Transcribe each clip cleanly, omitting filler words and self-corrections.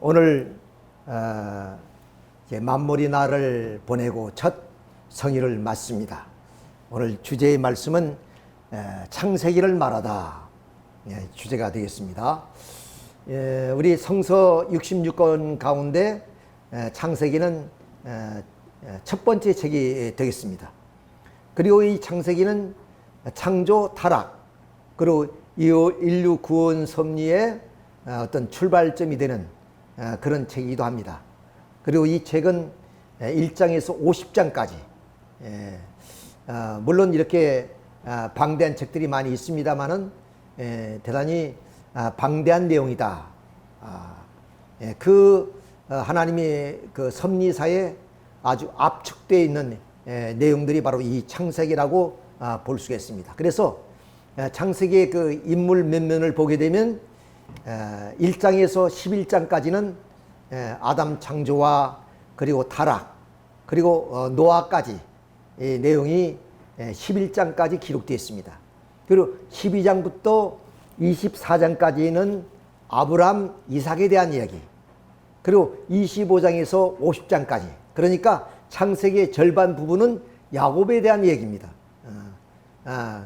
오늘 이제 만물이 날을 보내고 첫 성일을 맞습니다. 오늘 주제의 말씀은 창세기를 말하다 주제가 되겠습니다. 우리 성서 66권 가운데 창세기는 첫 번째 책이 되겠습니다. 그리고 이 창세기는 창조, 타락, 그리고 인류 구원 섭리의 어떤 출발점이 되는 그런 책이기도 합니다. 그리고 이 책은 1장에서 50장까지 물론 이렇게 방대한 책들이 많이 있습니다만은 대단히 방대한 내용이다. 하나님의 그 섭리사에 아주 압축되어 있는 내용들이 바로 이 창세기라고 볼 수가 있습니다. 그래서 창세기의 그 인물 몇 면을 보게 되면 1장에서 11장까지는 아담 창조와 그리고 타락 그리고 노아까지 내용이 11장까지 기록되어 있습니다. 그리고 12장부터 24장까지는 아브람, 이삭에 대한 이야기, 그리고 25장에서 50장까지, 그러니까 창세기의 절반 부분은 야곱에 대한 얘기입니다.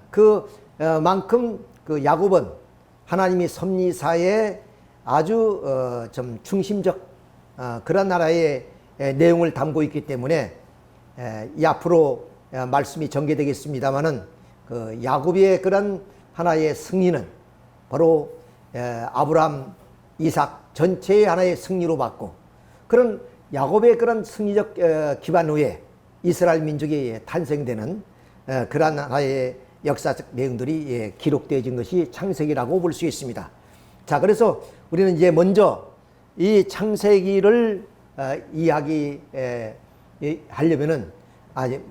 그만큼 그 야곱은 하나님이 섭리사에 아주 좀 중심적 그런 나라의 내용을 담고 있기 때문에 이 앞으로 말씀이 전개되겠습니다마는 그 야곱의 그런 하나의 승리는 바로 아브람, 이삭 전체의 하나의 승리로 봤고, 그런 야곱의 그런 승리적 기반 후에 이스라엘 민족이 탄생되는 그러한 하나의 역사적 내용들이 기록되어진 것이 창세기라고 볼 수 있습니다. 자, 그래서 우리는 이제 먼저 이 창세기를 이야기하려면은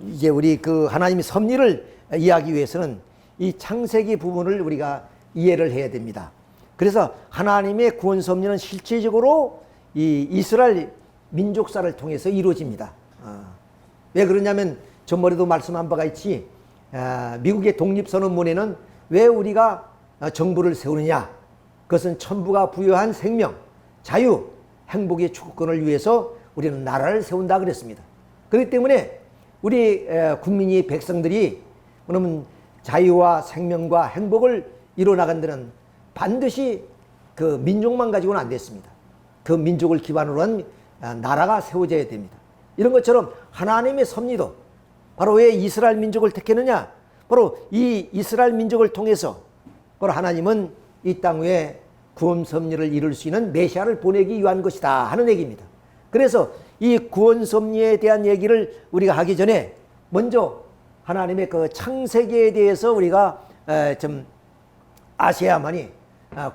이제 우리 그 하나님의 섭리를 이해하기 위해서는 이 창세기 부분을 우리가 이해를 해야 됩니다. 그래서 하나님의 구원 섭리는 실질적으로 이 이스라엘 민족사를 통해서 이루어집니다. 왜 그러냐면 전번에도 말씀한 바가 있지, 미국의 독립선언문에는 왜 우리가 정부를 세우느냐, 그것은 천부가 부여한 생명, 자유, 행복의 추구권을 위해서 우리는 나라를 세운다 그랬습니다. 그렇기 때문에 우리 국민이, 백성들이 그러면 자유와 생명과 행복을 이뤄나간 데는 반드시 그 민족만 가지고는 안 됐습니다. 그 민족을 기반으로 한 나라가 세워져야 됩니다. 이런 것처럼 하나님의 섭리도 바로 왜 이스라엘 민족을 택했느냐, 바로 이 이스라엘 민족을 통해서 바로 하나님은 이 땅 위에 구원 섭리를 이룰 수 있는 메시아를 보내기 위한 것이다 하는 얘기입니다. 그래서 이 구원 섭리에 대한 얘기를 우리가 하기 전에 먼저 하나님의 그 창세기에 대해서 우리가 좀 아셔야만이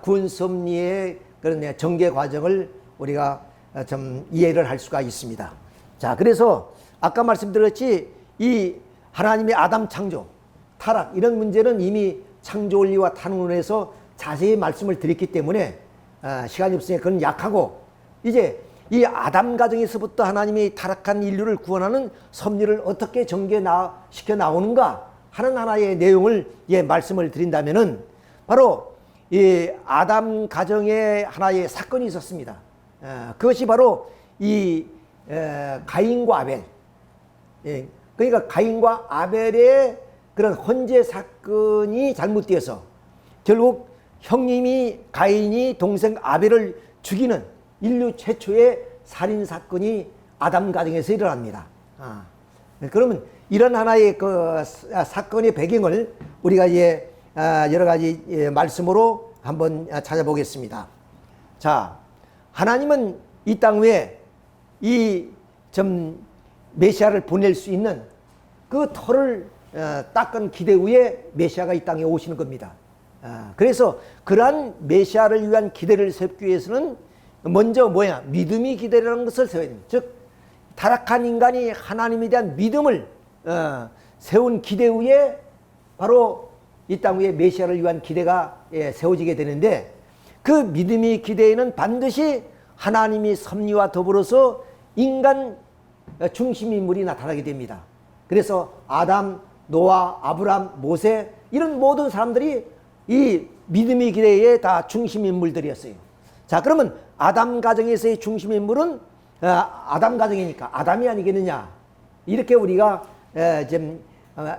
구원 섭리의 그런 전개 과정을 우리가 좀 이해를 할 수가 있습니다. 자, 그래서 아까 말씀드렸지, 이 하나님의 아담 창조, 타락 이런 문제는 이미 창조 원리와 탄원에서 자세히 말씀을 드렸기 때문에 시간이 없으니까 그건 약하고, 이제 이 아담 가정에서부터 하나님이 타락한 인류를 구원하는 섭리를 어떻게 전개시켜 나오는가 하는 하나의 내용을 말씀을 드린다면은 바로 이 아담 가정에 하나의 사건이 있었습니다. 그것이 바로 이 가인과 아벨, 그러니까 가인과 아벨의 그런 헌재 사건이 잘못되어서 결국 형님이 가인이 동생 아벨을 죽이는 인류 최초의 살인 사건이 아담 가정에서 일어납니다. 그러면 이런 하나의 그 사건의 배경을 우리가 이제 여러 가지 말씀으로 한번 찾아보겠습니다. 자, 하나님은 이 땅 위에 이 좀 메시아를 보낼 수 있는 그 터를 닦은 기대 위에 메시아가 이 땅에 오시는 겁니다. 그래서 그러한 메시아를 위한 기대를 세우기 위해서는 먼저 믿음이 기대라는 것을 세워야 됩니다. 즉, 타락한 인간이 하나님에 대한 믿음을 세운 기대 위에 바로 이 땅 위에 메시아를 위한 기대가 세워지게 되는데, 그 믿음의 기대에는 반드시 하나님이 섭리와 더불어서 인간 중심 인물이 나타나게 됩니다. 그래서 아담, 노아, 아브람, 모세 이런 모든 사람들이 이 믿음의 기대에 다 중심 인물들이었어요. 자, 그러면 아담 가정에서의 중심 인물은 아담 가정이니까 아담이 아니겠느냐, 이렇게 우리가 좀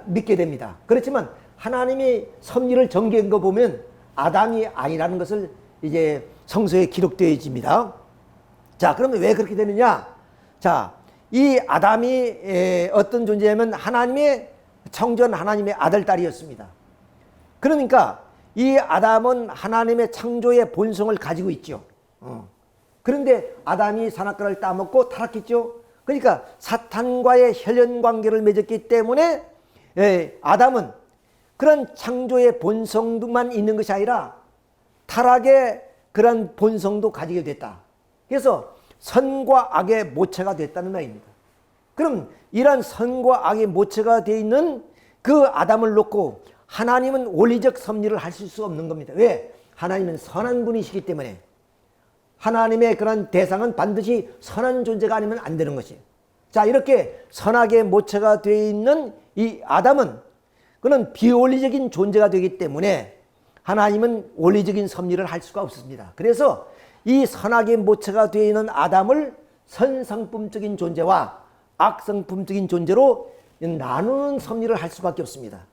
믿게 됩니다. 그렇지만 하나님이 섭리를 전개한 거 보면 아담이 아니라는 것을 이제 성서에 기록되어집니다. 자, 그러면 왜 그렇게 되느냐? 자, 이 아담이 어떤 존재냐면 하나님의 창조한 하나님의 아들, 딸이었습니다. 그러니까 이 아담은 하나님의 창조의 본성을 가지고 있죠. 그런데 아담이 선악과를 따먹고 타락했죠. 그러니까 사탄과의 혈연 관계를 맺었기 때문에 아담은 그런 창조의 본성만 있는 것이 아니라 타락의 그런 본성도 가지게 됐다. 그래서 선과 악의 모체가 됐다는 말입니다. 그럼 이런 선과 악의 모체가 되어 있는 그 아담을 놓고 하나님은 원리적 섭리를 하실 수 없는 겁니다. 왜? 하나님은 선한 분이시기 때문에. 하나님의 그런 대상은 반드시 선한 존재가 아니면 안 되는 것이에요. 자, 이렇게 선악의 모체가 되어 있는 이 아담은 그는 비원리적인 존재가 되기 때문에 하나님은 원리적인 섭리를 할 수가 없습니다. 그래서 이 선악의 모체가 되어 있는 아담을 선성품적인 존재와 악성품적인 존재로 나누는 섭리를 할 수밖에 없습니다.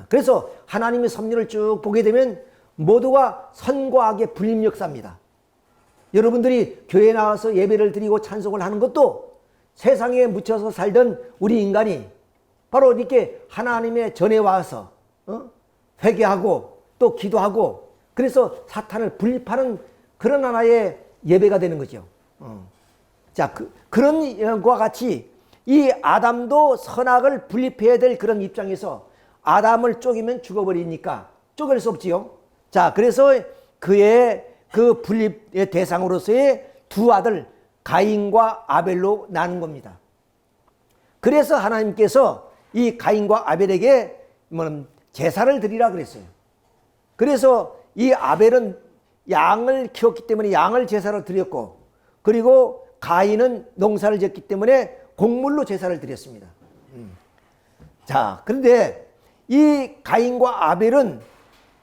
그래서 하나님의 섭리를 쭉 보게 되면 모두가 선과 악의 분립 역사입니다. 여러분들이 교회에 나와서 예배를 드리고 찬송을 하는 것도 세상에 묻혀서 살던 우리 인간이 바로 이렇게 하나님의 전에 와서 회개하고 또 기도하고 그래서 사탄을 분립하는 그런 하나의 예배가 되는 거죠. 자, 그런 것과 같이 이 아담도 선악을 분립해야 될 그런 입장에서 아담을 쪼개면 죽어버리니까 쪼갤 수 없지요. 자, 그래서 그의 그 분립의 대상으로서의 두 아들 가인과 아벨로 나눈 겁니다. 그래서 하나님께서 이 가인과 아벨에게 제사를 드리라 그랬어요. 그래서 이 아벨은 양을 키웠기 때문에 양을 제사로 드렸고, 그리고 가인은 농사를 지었기 때문에 곡물로 제사를 드렸습니다. 자, 그런데 이 가인과 아벨은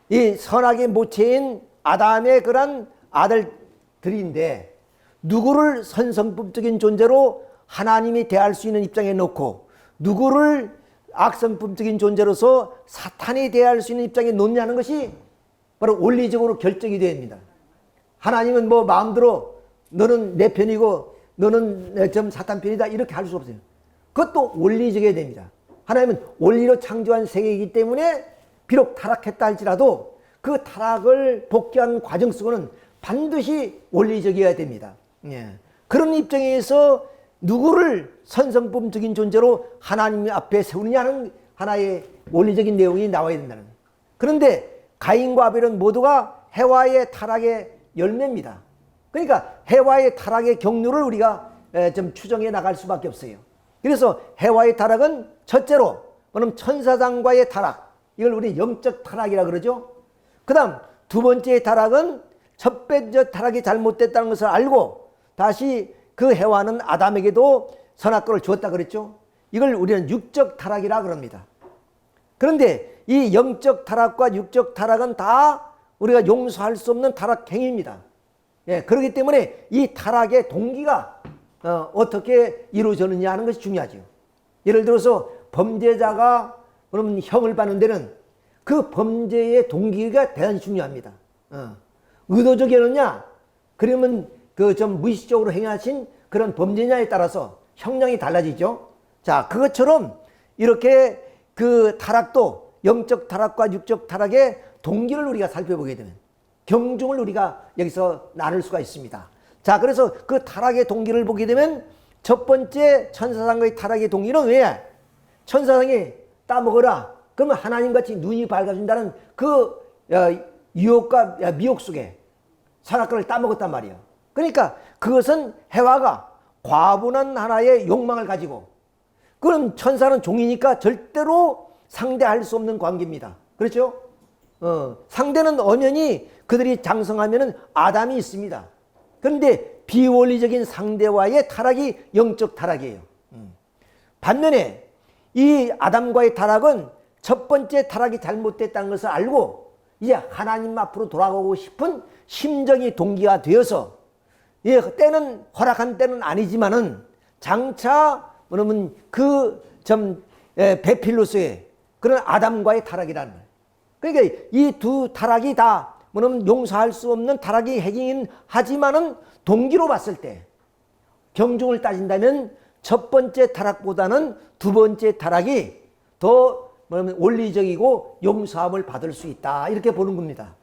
이 선악의 모체인 아담의 그런 아들들인데 누구를 선성품적인 존재로 하나님이 대할 수 있는 입장에 놓고 누구를 악성품적인 존재로서 사탄이 대할 수 있는 입장에 놓냐는 것이 바로 원리적으로 결정이 됩니다. 하나님은 뭐 마음대로 너는 내 편이고 너는 좀 사탄 편이다 이렇게 할 수 없어요. 그것도 원리적이어야 됩니다. 하나님은 원리로 창조한 세계이기 때문에 비록 타락했다 할지라도 그 타락을 복귀하는 과정 속에는 반드시 원리적이어야 됩니다. 그런 입장에서 누구를 선성품적인 존재로 하나님 앞에 세우느냐는 하나의 원리적인 내용이 나와야 된다는 거예요. 그런데 가인과 아벨은 모두가 해와의 타락의 열매입니다. 그러니까 해와의 타락의 경로를 우리가 좀 추정해 나갈 수밖에 없어요. 그래서 해와의 타락은 첫째로 그럼 천사장과의 타락, 이걸 우리 영적 타락이라 그러죠. 그 다음 두 번째 타락은 첫 번째 타락이 잘못됐다는 것을 알고 다시 그 해와는 아담에게도 선악과를 주었다 그랬죠. 이걸 우리는 육적 타락이라 그럽니다. 그런데 이 영적 타락과 육적 타락은 다 우리가 용서할 수 없는 타락 행위입니다. 그렇기 때문에 이 타락의 동기가 어떻게 이루어졌느냐 하는 것이 중요하죠. 예를 들어서 범죄자가 그러면 형을 받는 데는 그 범죄의 동기가 대단히 중요합니다. 의도적이었느냐? 그러면 그 좀 무의식적으로 행하신 그런 범죄냐에 따라서 형량이 달라지죠. 자, 그것처럼 이렇게 그 타락도 영적 타락과 육적 타락의 동기를 우리가 살펴보게 되면 경중을 우리가 여기서 나눌 수가 있습니다. 자, 그래서 그 타락의 동기를 보게 되면 첫 번째 천사상의 타락의 동기는 왜? 천사상이 따먹어라. 그러면 하나님같이 눈이 밝아진다는 그 유혹과 미혹 속에 선악과를 따먹었단 말이에요. 그러니까 그것은 해와가 과분한 하나의 욕망을 가지고, 그럼 천사는 종이니까 절대로 상대할 수 없는 관계입니다. 그렇죠? 상대는 엄연히 그들이 장성하면은 아담이 있습니다. 그런데 비원리적인 상대와의 타락이 영적 타락이에요. 반면에 이 아담과의 타락은 첫 번째 타락이 잘못됐다는 것을 알고 이제 하나님 앞으로 돌아가고 싶은 심정이 동기가 되어서 예, 때는 허락한 때는 아니지만은 장차 뭐냐면 베필로스의 그런 아담과의 타락이라는 거예요. 그러니까 이 두 타락이 다 뭐냐면 용서할 수 없는 타락이 핵이긴 하지만은 동기로 봤을 때 경중을 따진다면 첫 번째 타락보다는 두 번째 타락이 더 뭐냐면 원리적이고 용서함을 받을 수 있다 이렇게 보는 겁니다.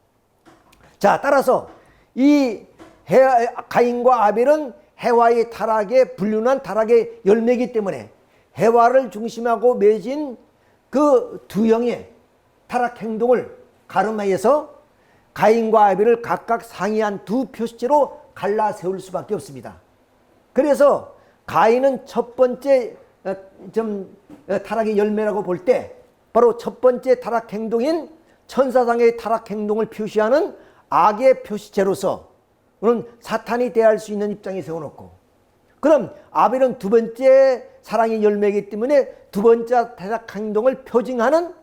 자, 따라서 이 가인과 아벨은 해와의 타락에 불륜한 타락의 열매이기 때문에 해와를 중심하고 맺은 그 두 형의 타락 행동을 가름하여서 가인과 아벨을 각각 상이한 두 표시체로 갈라 세울 수밖에 없습니다. 그래서 가인은 첫 번째 타락의 열매라고 볼 때 바로 첫 번째 타락 행동인 천사상의 타락 행동을 표시하는 악의 표시체로서 그는 사탄이 대할 수 있는 입장에 세워놓고, 그럼 아벨은 두 번째 사랑의 열매이기 때문에 두 번째 타락 행동을 표징하는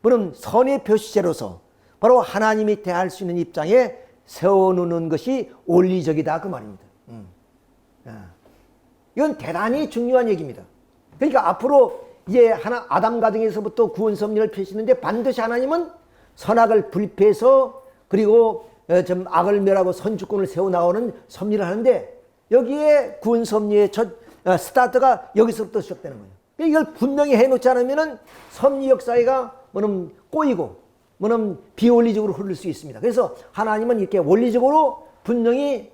그런 선의 표시체로서 바로 하나님이 대할 수 있는 입장에 세워놓는 것이 원리적이다 그 말입니다. 이건 대단히 중요한 얘기입니다. 그러니까 앞으로 이제 아담 가정에서부터 구원 섭리를 펴시는데 반드시 하나님은 선악을 불피해서 그리고 악을 멸하고 선주권을 세워나오는 섭리를 하는데, 여기에 구원 섭리의 첫 스타트가 여기서부터 시작되는 거예요. 이걸 분명히 해놓지 않으면은 섭리 역사가 뭐는 꼬이고 뭐는 비원리적으로 흐를 수 있습니다. 그래서 하나님은 이렇게 원리적으로 분명히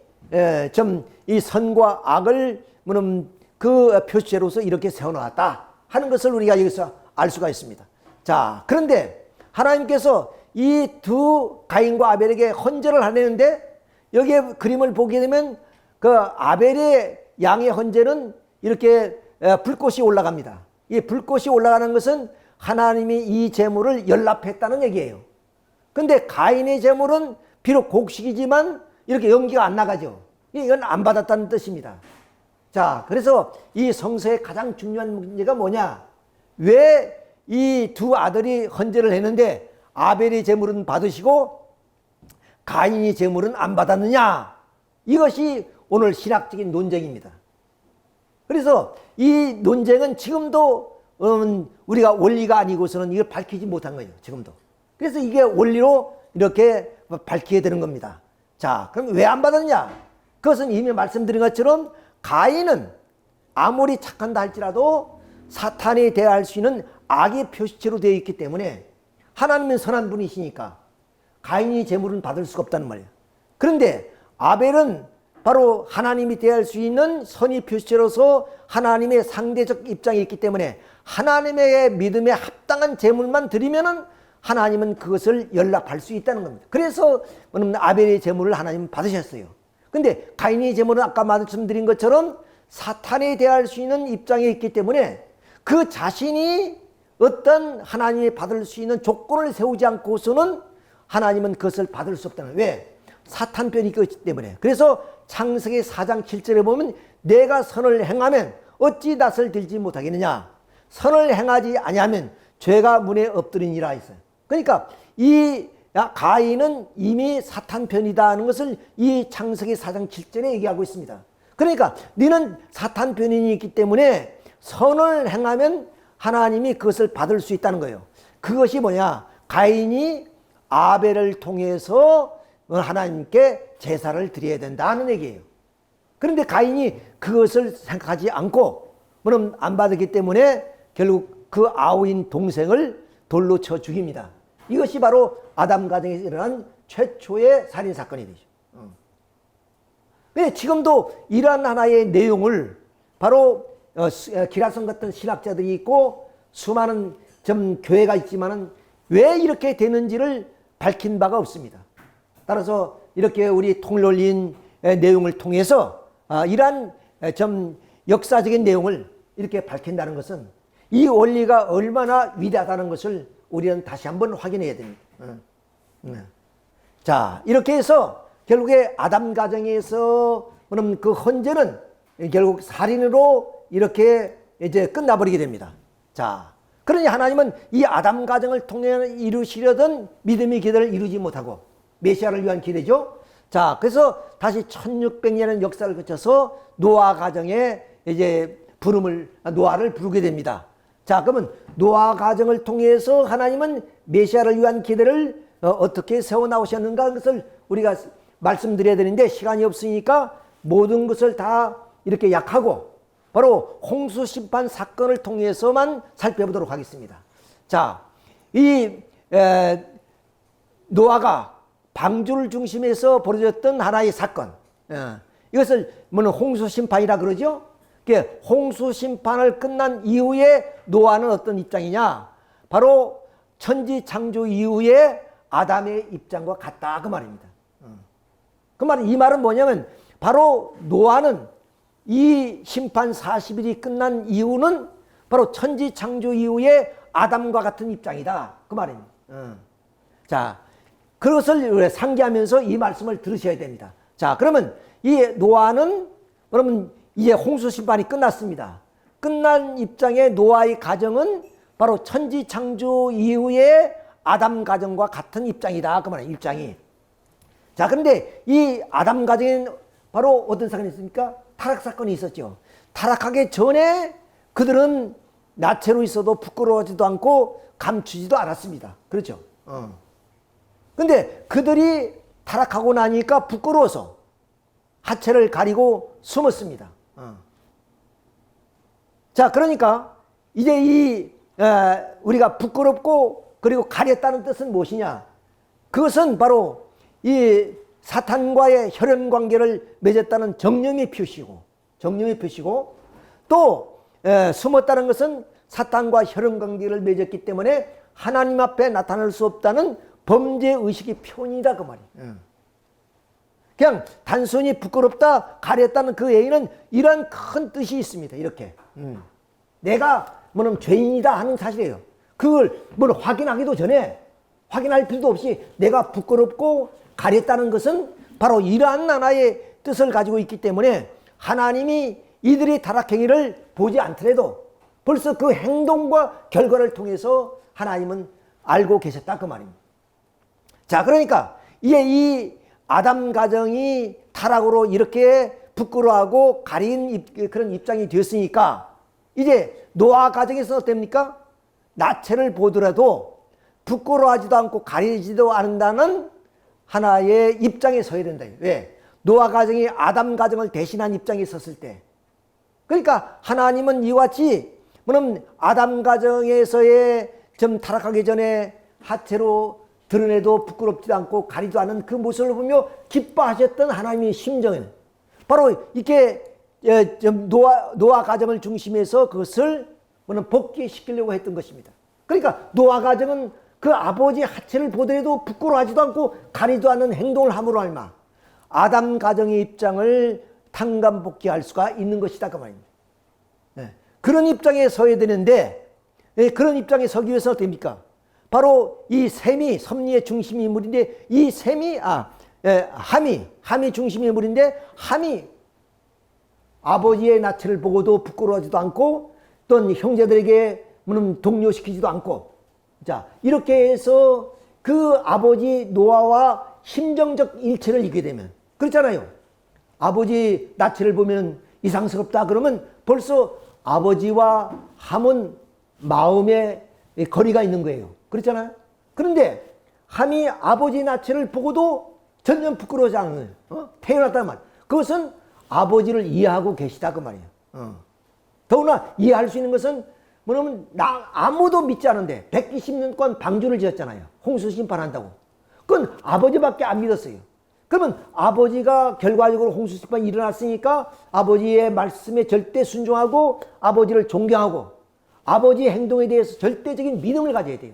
이 선과 악을 뭐는 그 표시로서 이렇게 세워놓았다 하는 것을 우리가 여기서 알 수가 있습니다. 자, 그런데 하나님께서 이 두 가인과 아벨에게 헌제를 하려는데 여기에 그림을 보게 되면 그 아벨의 양의 헌제는 이렇게 불꽃이 올라갑니다. 이 불꽃이 올라가는 것은 하나님이 이 제물을 연납했다는 얘기예요. 근데 가인의 제물은 비록 곡식이지만 이렇게 연기가 안 나가죠. 이건 안 받았다는 뜻입니다. 자, 그래서 이 성서의 가장 중요한 문제가 뭐냐? 왜 이 두 아들이 헌제를 했는데 아벨의 제물은 받으시고 가인의 제물은 안 받았느냐? 이것이 오늘 신학적인 논쟁입니다. 그래서 이 논쟁은 지금도 우리가 원리가 아니고서는 이걸 밝히지 못한 거예요. 지금도. 그래서 이게 원리로 이렇게 밝히게 되는 겁니다. 자, 그럼 왜 안 받았냐? 그것은 이미 말씀드린 것처럼 가인은 아무리 착한다 할지라도 사탄에 대할 수 있는 악의 표시체로 되어 있기 때문에 하나님은 선한 분이시니까 가인이 제물은 받을 수가 없다는 말이에요. 그런데 아벨은 바로 하나님이 대할 수 있는 선의 표시체로서 하나님의 상대적 입장이 있기 때문에 하나님의 믿음에 합당한 제물만 드리면은 하나님은 그것을 연락할 수 있다는 겁니다. 그래서 아벨의 제물을 하나님은 받으셨어요. 근데 가인의 제물은 아까 말씀드린 것처럼 사탄에 대할 수 있는 입장에 있기 때문에 그 자신이 어떤 하나님이 받을 수 있는 조건을 세우지 않고서는 하나님은 그것을 받을 수 없다는 거예요. 왜? 사탄 편이 있기 때문에. 그래서 창세기 4장 7절에 보면 내가 선을 행하면 어찌 낯을 들지 못하겠느냐, 선을 행하지 아니하면 죄가 문에 엎드리니라 했어요. 그러니까 이 가인은 이미 사탄 편이다 하는 것을 이 창세기 4장 7절에 얘기하고 있습니다. 그러니까 너는 사탄 편이 있기 때문에 선을 행하면 하나님이 그것을 받을 수 있다는 거예요. 그것이 뭐냐? 가인이 아벨을 통해서 하나님께 제사를 드려야 된다는 얘기예요. 그런데 가인이 그것을 생각하지 않고 뭐는 안 받았기 때문에 결국 그 아우인 동생을 돌로 쳐 죽입니다. 이것이 바로 아담 가정에서 일어난 최초의 살인사건이 되죠. 근데 지금도 이러한 하나의 내용을 바로 기라성 같은 신학자들이 있고 수많은 교회가 있지만은 왜 이렇게 되는지를 밝힌 바가 없습니다. 따라서 이렇게 우리 통일론리인 내용을 통해서 이러한 역사적인 내용을 이렇게 밝힌다는 것은 이 원리가 얼마나 위대하다는 것을 우리는 다시 한번 확인해야 됩니다. 자, 이렇게 해서 결국에 아담 가정에서 그 헌제는 결국 살인으로 이렇게 이제 끝나버리게 됩니다. 자, 그러니 하나님은 이 아담 가정을 통해 이루시려던 믿음의 기대를 이루지 못하고 메시아를 위한 기대죠. 자, 그래서 다시 1600년의 역사를 거쳐서 노아 가정에 이제 노아를 부르게 됩니다. 자, 그러면 노아 가정을 통해서 하나님은 메시아를 위한 기대를 어떻게 세워 나오셨는가 그것을 우리가 말씀드려야 되는데 시간이 없으니까 모든 것을 다 이렇게 약하고 바로 홍수 심판 사건을 통해서만 살펴보도록 하겠습니다. 자, 노아가 방주를 중심해서 벌어졌던 하나의 사건, 이것을 홍수 심판이라 그러죠. 홍수 심판을 끝난 이후에 노아는 어떤 입장이냐? 바로 천지 창조 이후에 아담의 입장과 같다 그 말입니다. 이 말은 뭐냐면 바로 노아는 이 심판 40일이 끝난 이후는 바로 천지 창조 이후에 아담과 같은 입장이다 그 말입니다. 자, 그것을 상기하면서 이 말씀을 들으셔야 됩니다. 자, 그러면 이 노아는 그러면 이제 홍수 심판이 끝났습니다. 끝난 입장의 노아의 가정은 바로 천지 창조 이후에 아담 가정과 같은 입장이다 그 말이에요. 입장이. 자, 그런데 이 아담 가정에는 바로 어떤 사건이 있습니까? 타락 사건이 있었죠. 타락하기 전에 그들은 나체로 있어도 부끄러워하지도 않고 감추지도 않았습니다. 그렇죠? 근데 그들이 타락하고 나니까 부끄러워서 하체를 가리고 숨었습니다. 자, 그러니까 이제 우리가 부끄럽고 그리고 가렸다는 뜻은 무엇이냐? 그것은 바로 이 사탄과의 혈연 관계를 맺었다는 정령의 표시고 또 숨었다는 것은 사탄과 혈연 관계를 맺었기 때문에 하나님 앞에 나타날 수 없다는 범죄 의식의 표현이다 그 말이에요. 그냥 단순히 부끄럽다 가렸다는 그 얘기는 이런 큰 뜻이 있습니다. 이렇게 내가 죄인이다 하는 사실이에요. 그걸 확인하기도 전에 확인할 필요도 없이 내가 부끄럽고 가렸다는 것은 바로 이러한 하나의 뜻을 가지고 있기 때문에 하나님이 이들의 타락행위를 보지 않더라도 벌써 그 행동과 결과를 통해서 하나님은 알고 계셨다 그 말입니다. 자, 그러니까 이제 이 아담 가정이 타락으로 이렇게 부끄러워하고 가린 그런 입장이 되었으니까 이제 노아 가정에서 어떻습니까? 나체를 보더라도 부끄러워하지도 않고 가리지도 않는다는 하나의 입장에 서야 된다. 왜? 노아 가정이 아담 가정을 대신한 입장에 섰을 때. 그러니까 하나님은 이와 같이 아담 가정에서의 좀 타락하기 전에 하체로 드러내도 부끄럽지도 않고 가리지도 않은 그 모습을 보며 기뻐하셨던 하나님의 심정은 바로 이렇게 노아 가정을 중심해서 그것을 복귀시키려고 했던 것입니다. 그러니까 노아 가정은 그 아버지 하체를 보더라도 부끄러워하지도 않고 가리지도 않는 행동을 함으로 알마 아담 가정의 입장을 탕감복귀할 수가 있는 것이다 그 말입니다. 그런 입장에 서야 되는데 그런 입장에 서기 위해서 어떻게 됩니까? 바로 이 셈이 섭리의 중심 인물인데 이 셈이 함이 중심 인물인데 함이 아버지의 나체를 보고도 부끄러워하지도 않고 또 형제들에게 동요시키지도 않고 자 이렇게 해서 그 아버지 노아와 심정적 일체를 이기게 되면 그렇잖아요. 아버지 나체를 보면 이상스럽다 그러면 벌써 아버지와 함은 마음에 거리가 있는 거예요. 그렇잖아요. 그런데 함이 아버지 나체를 보고도 전혀 부끄러워하지 않는 태어났단 말이에요. 그것은 아버지를 이해하고 계시다 그 말이에요. 더구나 이해할 수 있는 것은 뭐냐면 아무도 믿지 않은데 120년간 방주를 지었잖아요. 홍수 심판한다고. 그건 아버지밖에 안 믿었어요. 그러면 아버지가 결과적으로 홍수 심판이 일어났으니까 아버지의 말씀에 절대 순종하고 아버지를 존경하고 아버지의 행동에 대해서 절대적인 믿음을 가져야 돼요.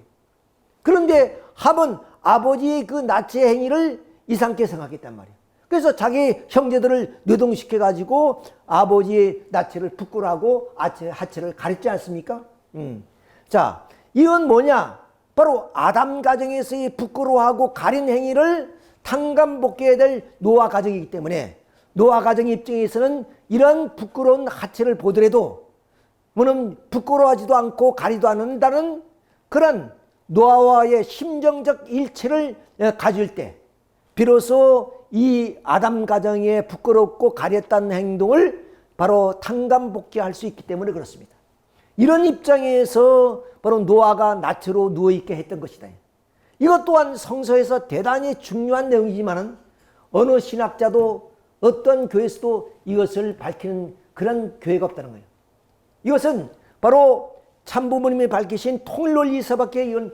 그런데 함은 아버지의 그 나체 행위를 이상하게 생각했단 말이에요. 그래서 자기 형제들을 노동시켜가지고 아버지의 나체를 부끄러워하고 하체를 가렸지 않습니까? 자, 이건 뭐냐? 바로 아담 가정에서의 부끄러워하고 가린 행위를 탕감복귀해야 될 노아 가정이기 때문에 노아 가정의 입장에서는 이런 부끄러운 하체를 보더라도 부끄러워하지도 않고 가리도 않는다는 그런 노아와의 심정적 일체를 가질 때 비로소 이 아담 가정에 부끄럽고 가렸다는 행동을 바로 탕감복귀할 수 있기 때문에 그렇습니다. 이런 입장에서 바로 노아가 낯으로 누워있게 했던 것이다. 이것 또한 성서에서 대단히 중요한 내용이지만 어느 신학자도 어떤 교회에서도 이것을 밝히는 그런 교회가 없다는 거예요. 이것은 바로 참부모님이 밝히신 통일논리에서밖에 이건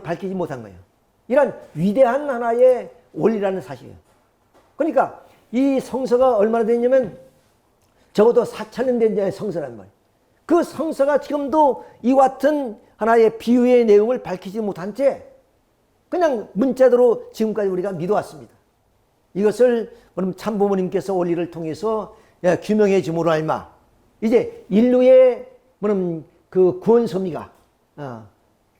밝히지 못한 거예요. 이런 위대한 하나의 원리라는 사실이에요. 그러니까 이 성서가 얼마나 됐냐면 적어도 4,000년 된 성서란 말이에요. 그 성서가 지금도 이와 같은 하나의 비유의 내용을 밝히지 못한 채 그냥 문자대로 지금까지 우리가 믿어왔습니다. 이것을 참부모님께서 원리를 통해서 규명해 줌으로 알마 이제 인류의 그 구원 섭리가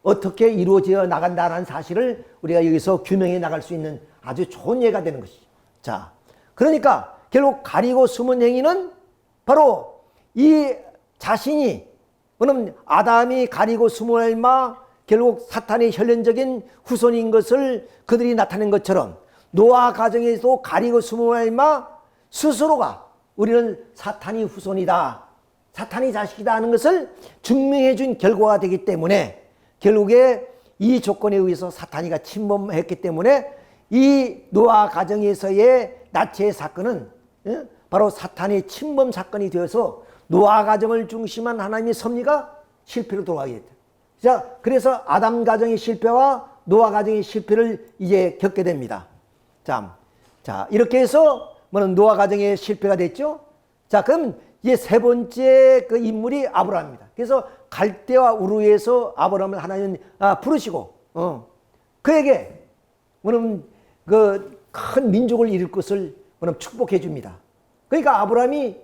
어떻게 이루어져 나간다는 사실을 우리가 여기서 규명해 나갈 수 있는 아주 좋은 예가 되는 것이죠. 자, 그러니까 결국 가리고 숨은 행위는 바로 이 자신이 아담이 가리고 숨을 알마 결국 사탄의 혈연적인 후손인 것을 그들이 나타낸 것처럼 노아 가정에서 가리고 숨을 알마 스스로가 우리는 사탄이 후손이다, 사탄이 자식이다 하는 것을 증명해 준 결과가 되기 때문에 결국에 이 조건에 의해서 사탄이가 침범했기 때문에 이 노아 가정에서의 나체의 사건은 바로 사탄의 침범 사건이 되어서 노아 가정을 중심한 하나님의 섭리가 실패로 돌아가게 됐다. 자, 그래서 아담 가정의 실패와 노아 가정의 실패를 이제 겪게 됩니다. 자, 이렇게 해서 노아 가정의 실패가 됐죠. 자, 그럼 이제 세 번째 그 인물이 아브라함입니다. 그래서 갈대와 우르에서 아브라함을 하나님 부르시고 그에게 그 큰 민족을 이룰 것을 축복해 줍니다. 그러니까 아브라함이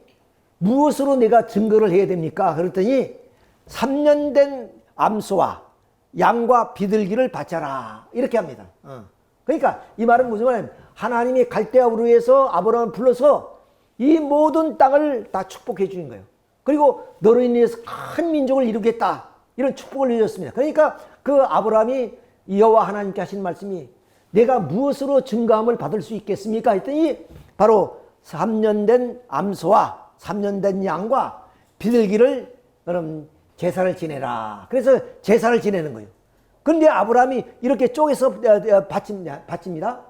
무엇으로 내가 증거를 해야 됩니까? 그랬더니 3년 된 암소와 양과 비둘기를 바쳐라 이렇게 합니다. 그러니까 이 말은 무슨 말이냐면 하나님이 갈대와 우르에서 아브라함을 불러서 이 모든 땅을 다 축복해 주는 거예요. 그리고 너로 인해서 큰 민족을 이루겠다 이런 축복을 내줬습니다. 그러니까 그 아브라함이 여호와 하나님께 하신 말씀이 내가 무엇으로 증거함을 받을 수 있겠습니까? 했더니 바로 3년 된 암소와 3년 된 양과 비둘기를 제사를 지내라. 그래서 제사를 지내는 거예요. 그런데 아브라함이 이렇게 쪼개서 바칩니다.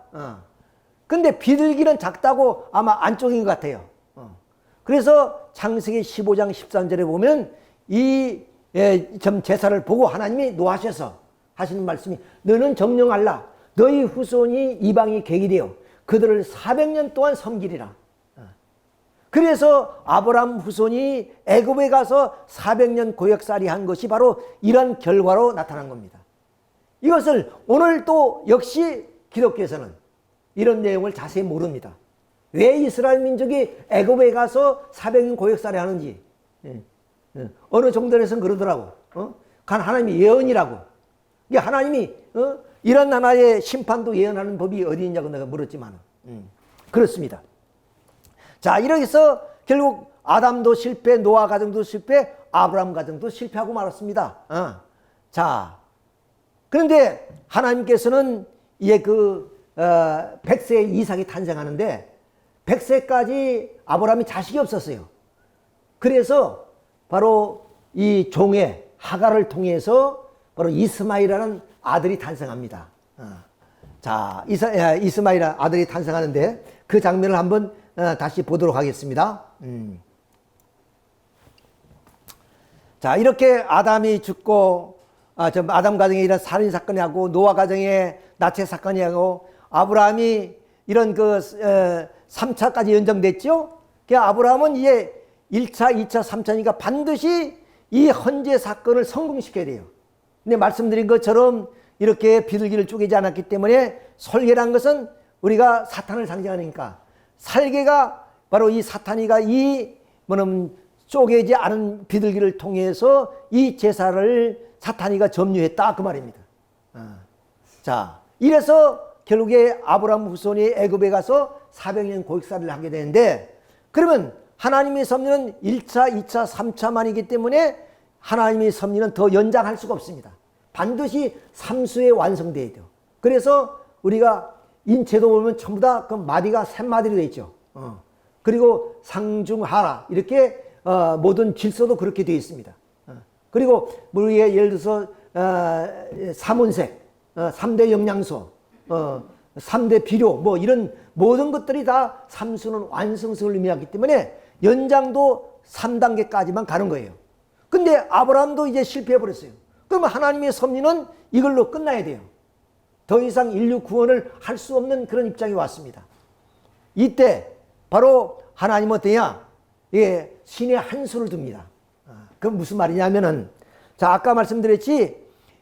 근데 비둘기는 작다고 아마 안 쪼갠 것 같아요. 그래서 창세기 15장 13절에 보면 이 제사를 보고 하나님이 노하셔서 하시는 말씀이 너는 정령할라. 너희 후손이 이방이 객이 되어 그들을 400년 동안 섬기리라. 그래서 아브라함 후손이 애굽에 가서 400년 고역살이 한 것이 바로 이런 결과로 나타난 겁니다. 이것을 오늘 또 역시 기독교에서는 이런 내용을 자세히 모릅니다. 왜 이스라엘 민족이 애굽에 가서 400년 고역살이 하는지 어느 정도에서는 그러더라고. 간 하나님이 예언이라고. 이게 하나님이 이런 하나의 심판도 예언하는 법이 어디 있냐고 내가 물었지만 그렇습니다. 자, 이렇게 해서 결국 아담도 실패, 노아 가정도 실패, 아브라함 가정도 실패하고 말았습니다. 자, 그런데 하나님께서는 이제 100세에 이삭이 탄생하는데 100세까지 아브라함이 자식이 없었어요. 그래서 바로 이 종의 하갈을 통해서 바로 이스마엘이라는 아들이 탄생합니다. 자, 이스마엘 아들이 탄생하는데 그 장면을 한번 다시 보도록 하겠습니다. 자, 이렇게 아담이 죽고 아담 가정에 이런 살인 사건이 하고 노아 가정에 나체 사건이 하고 아브라함이 이런 3차까지 연장됐죠. 아브라함은 이제 1차, 2차, 3차니까 반드시 이 헌재 사건을 성공시켜야 돼요. 근데 말씀드린 것처럼 이렇게 비둘기를 쪼개지 않았기 때문에 솔개란 것은 우리가 사탄을 상징하니까 살개가 바로 이 사탄이가 쪼개지 않은 비둘기를 통해서 이 제사를 사탄이가 점유했다 그 말입니다. 자, 이래서 결국에 아브라함 후손이 애굽에 가서 400년 고역살이를 하게 되는데 그러면 하나님의 섭리는 1차, 2차, 3차만이기 때문에 하나님의 섭리는 더 연장할 수가 없습니다. 반드시 삼수에 완성되어야 돼요. 그래서 우리가 인체도 보면 전부 다 그 마디가 셋마디로 되어 있죠. 그리고 상중하라 이렇게 모든 질서도 그렇게 되어 있습니다. 그리고 우리의 예를 들어서 삼원색, 3대 영양소, 3대 비료 뭐 이런 모든 것들이 다 삼수는 완성성을 의미하기 때문에 연장도 3단계까지만 가는 거예요. 근데 아브라함도 이제 실패해 버렸어요. 그러면 하나님의 섭리는 이걸로 끝나야 돼요. 더 이상 인류 구원을 할 수 없는 그런 입장이 왔습니다. 이때 바로 하나님은 어떠냐? 예, 신의 한 수를 둡니다. 그건 무슨 말이냐면은, 자, 아까 말씀드렸지,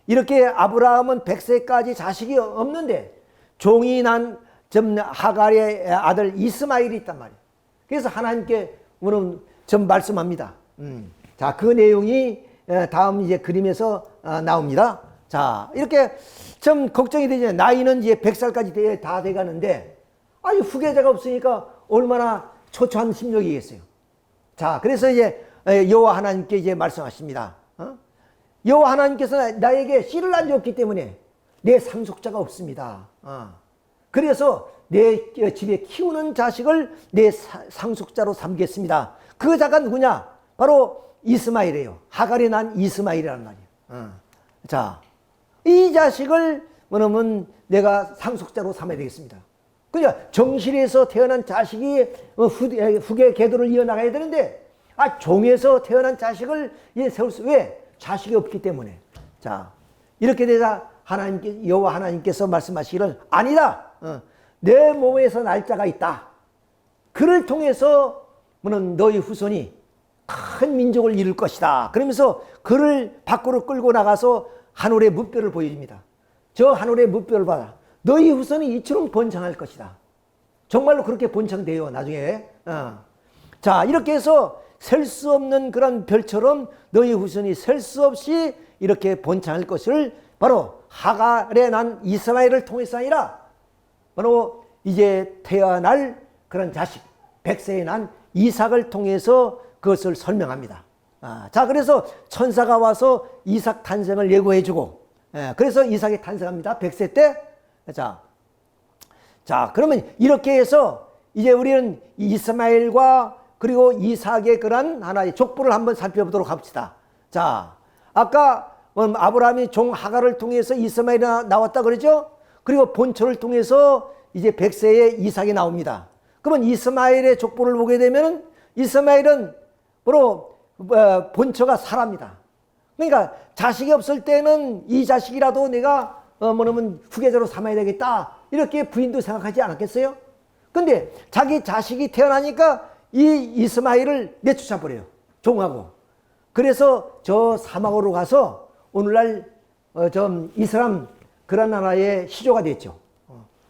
이렇게 아브라함은 100세까지 자식이 없는데, 종이 난 하갈의 아들 이스마일이 있단 말이에요. 그래서 하나님께 오늘 좀 말씀합니다. 자, 그 내용이 다음 이제 그림에서 나옵니다. 자, 이렇게 좀 걱정이 되죠. 나이는 이제 100살까지 다 돼가는데, 아니, 후계자가 없으니까 얼마나 초조한 심정이겠어요. 자, 그래서 이제 여호와 하나님께 이제 말씀하십니다. 여호와 하나님께서 나에게 씨를 안 줬기 때문에 내 상속자가 없습니다. 그래서 내 집에 키우는 자식을 내 상속자로 삼겠습니다. 그 자가 누구냐? 바로 이스마일이에요. 하갈이 난 이스마일이란 말이에요. 자, 이 자식을 뭐냐면 내가 상속자로 삼아야 되겠습니다. 그러니까 정실에서 태어난 자식이 후계 계도를 이어나가야 되는데, 종에서 태어난 자식을 세울 수, 왜? 자식이 없기 때문에. 자, 이렇게 되자 여호와 하나님께서 말씀하시기를, 아니다. 내 몸에서 날짜가 있다. 그를 통해서 너희 후손이 큰 민족을 이룰 것이다. 그러면서 그를 밖으로 끌고 나가서 하늘의 무뼈를 보여줍니다. 저 하늘의 무뼈를 봐라. 너희 후손이 이처럼 번창할 것이다. 정말로 그렇게 번창돼요, 나중에. 자, 이렇게 해서 셀 수 없는 그런 별처럼 너희 후손이 셀 수 없이 이렇게 번창할 것을 바로 하갈에 난 이스마엘을 통해서 아니라 바로 이제 태어날 그런 자식, 100세에 난 이삭을 통해서 그것을 설명합니다. 자, 그래서 천사가 와서 이삭 탄생을 예고해주고, 그래서 이삭이 탄생합니다. 100세 때. 자, 그러면 이렇게 해서 이제 우리는 이스마엘과 그리고 이삭의 그런 하나의 족보를 한번 살펴보도록 합시다. 자, 아까 아브라함이 종 하갈을 통해서 이스마엘이 나왔다 그러죠? 그리고 본처를 통해서 이제 100세의 이삭이 나옵니다. 그러면 이스마엘의 족보를 보게 되면 이스마엘은 바로 본처가 사라입니다. 그러니까 자식이 없을 때는 이 자식이라도 내가 뭐냐면 후계자로 삼아야 되겠다, 이렇게 부인도 생각하지 않았겠어요? 근데 자기 자식이 태어나니까 이 이스마엘을 내쫓아 버려요, 종하고. 그래서 저 사막으로 가서 오늘날 이스람 그런 나라의 시조가 됐죠.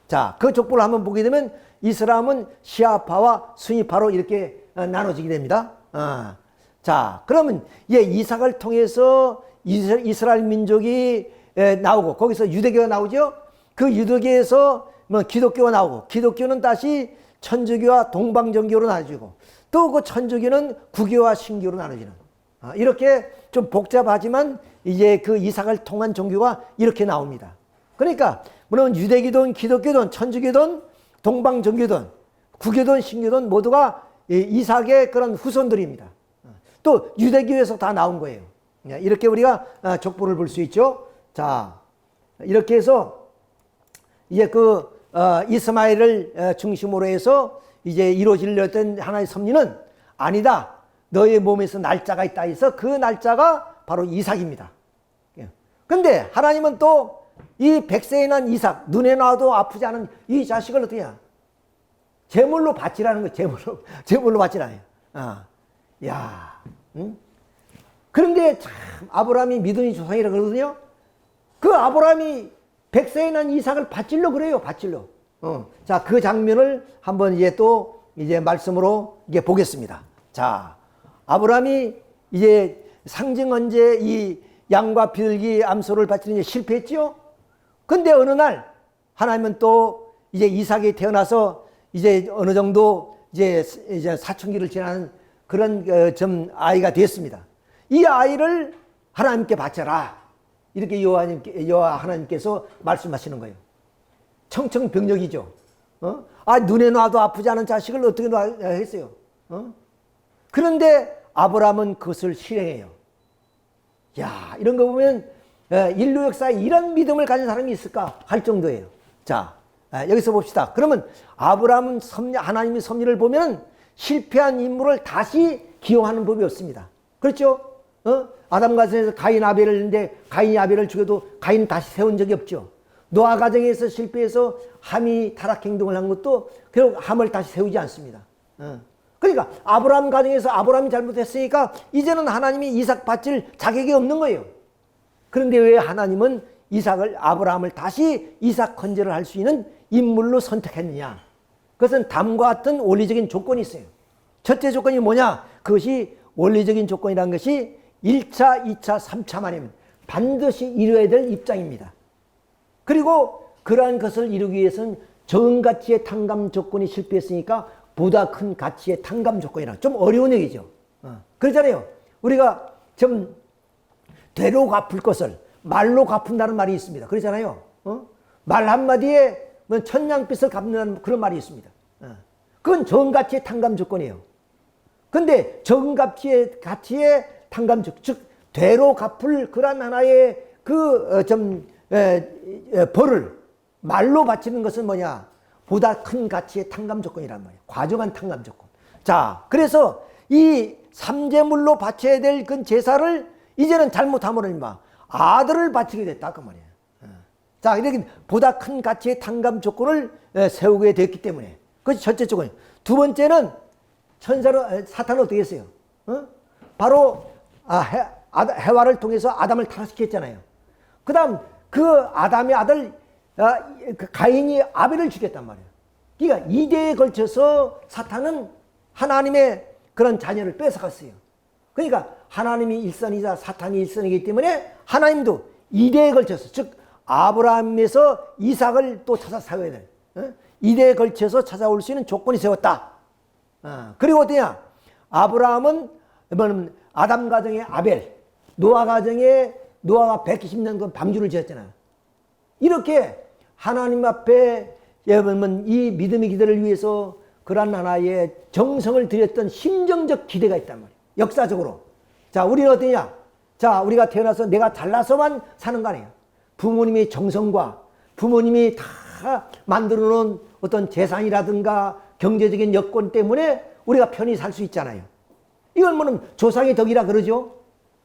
자, 그 족보를 한번 보게 되면 이스람은 시아파와 수니파로 이렇게 나눠지게 됩니다. 자, 그러면 이삭을 통해서 이스라엘 민족이 나오고, 거기서 유대교가 나오죠. 그 유대교에서 기독교가 나오고, 기독교는 다시 천주교와 동방정교로 나눠지고, 또 그 천주교는 구교와 신교로 나눠지는, 이렇게 좀 복잡하지만 이제 그 이삭을 통한 종교가 이렇게 나옵니다. 그러니까 물론 유대교든 기독교든 천주교든 동방정교든 구교든 신교든 모두가 이삭의 그런 후손들입니다. 또 유대교에서 다 나온 거예요. 이렇게 우리가 족보를 볼 수 있죠. 자, 이렇게 해서 이제 이스마엘을 중심으로 해서 이제 이루어지려던 하나의 섭리는, 아니다, 너의 몸에서 날짜가 있다 해서 그 날짜가 바로 이삭입니다. 근데 하나님은 또 이 100세에 난 이삭, 눈에 놔도 아프지 않은 이 자식을 어떻게 해야? 제물로 바치라는 거예요. 제물로 바치라는 거예요. 야, 그런데 참 아브라함이 믿음의 조상이라 그러거든요. 그 아브라함이 100세에 난 이삭을 바칠려 그래요, 바칠려. 자, 그 장면을 한번 이제 말씀으로 보겠습니다. 자, 아브라함이 이제 상징 언제 이 양과 비둘기 암소를 바치는 데 실패했죠? 근데 어느 날 하나님은 또 이제 이삭이 태어나서 이제 어느 정도 이제 사춘기를 지나는 그런 좀 아이가 됐습니다. 이 아이를 하나님께 바쳐라, 이렇게 여호와 하나님께서 말씀하시는 거예요. 청청병력이죠. 눈에 놔도 아프지 않은 자식을 어떻게 놔했어요? 그런데 아브라함은 그것을 실행해요. 야, 이런 거 보면 인류 역사에 이런 믿음을 가진 사람이 있을까 할 정도예요. 자, 여기서 봅시다. 그러면 아브라함은 하나님의 섭리를 보면 실패한 인물을 다시 기용하는 법이 없습니다. 그렇죠? 아담 가정에서 가인 아벨을 했는데 가인이 아벨을 죽여도 가인은 다시 세운 적이 없죠. 노아 가정에서 실패해서 함이 타락 행동을 한 것도 결국 함을 다시 세우지 않습니다. 그러니까 아브라함 가정에서 아브라함이 잘못했으니까 이제는 하나님이 이삭 바칠 자격이 없는 거예요. 그런데 왜 하나님은 아브라함을 다시 이삭 건재를 할 수 있는 인물로 선택했느냐? 그것은 다음과 같은 원리적인 조건이 있어요. 첫째 조건이 뭐냐? 그것이 원리적인 조건이라는 것이 1차, 2차, 3차 만이면 반드시 이루어야 될 입장입니다. 그리고 그러한 것을 이루기 위해서는 적은 가치의 탕감 조건이 실패했으니까 보다 큰 가치의 탕감 조건이라 좀 어려운 얘기죠. 그렇잖아요. 우리가 좀 되로 갚을 것을 말로 갚는다는 말이 있습니다. 그렇잖아요. 말 한마디에 천냥빚을 갚는다는 그런 말이 있습니다. 그건 적은 가치의 탕감 조건이에요. 근데 적은 가치의 탕감 조건, 즉 되로 갚을 그런 하나의 벌을 말로 바치는 것은 뭐냐? 보다 큰 가치의 탕감 조건이란 말이에요. 과정한 탕감 조건. 자, 그래서 이 삼재물로 바쳐야 될 그 제사를 이제는 잘못하면 아들을 바치게 됐다 그 말이에요. 자, 이렇게 보다 큰 가치의 탕감 조건을 세우게 됐기 때문에 그것이 첫째 조건이에요. 두 번째는 사탄은 어떻게 했어요? 바로 해와를 통해서 아담을 타락시켰잖아요. 그 다음 그 아담의 아들 가인이 아벨을 죽였단 말이에요. 그러니까 2대에 걸쳐서 사탄은 하나님의 그런 자녀를 뺏어갔어요. 그러니까 하나님이 일선이자 사탄이 일선이기 때문에 하나님도 2대에 걸쳐서, 즉 아브라함에서 이삭을 또 찾아 세워야 돼. 2대에 걸쳐서 찾아올 수 있는 조건이 세웠다. 그리고 어떠냐? 아브라함은 아담 가정의 아벨, 노아 가정의 노아가 120년 그 방주를 지었잖아요. 이렇게 하나님 앞에 이 믿음의 기대를 위해서 그러한 하나의 정성을 들였던 심정적 기대가 있단 말이에요. 역사적으로. 자, 우리는 어떠냐? 자, 우리가 태어나서 내가 잘나서만 사는 거 아니에요. 부모님의 정성과 부모님이 다 만들어 놓은 어떤 재산이라든가 경제적인 여건 때문에 우리가 편히 살 수 있잖아요. 이걸 뭐냐면 조상의 덕이라 그러죠.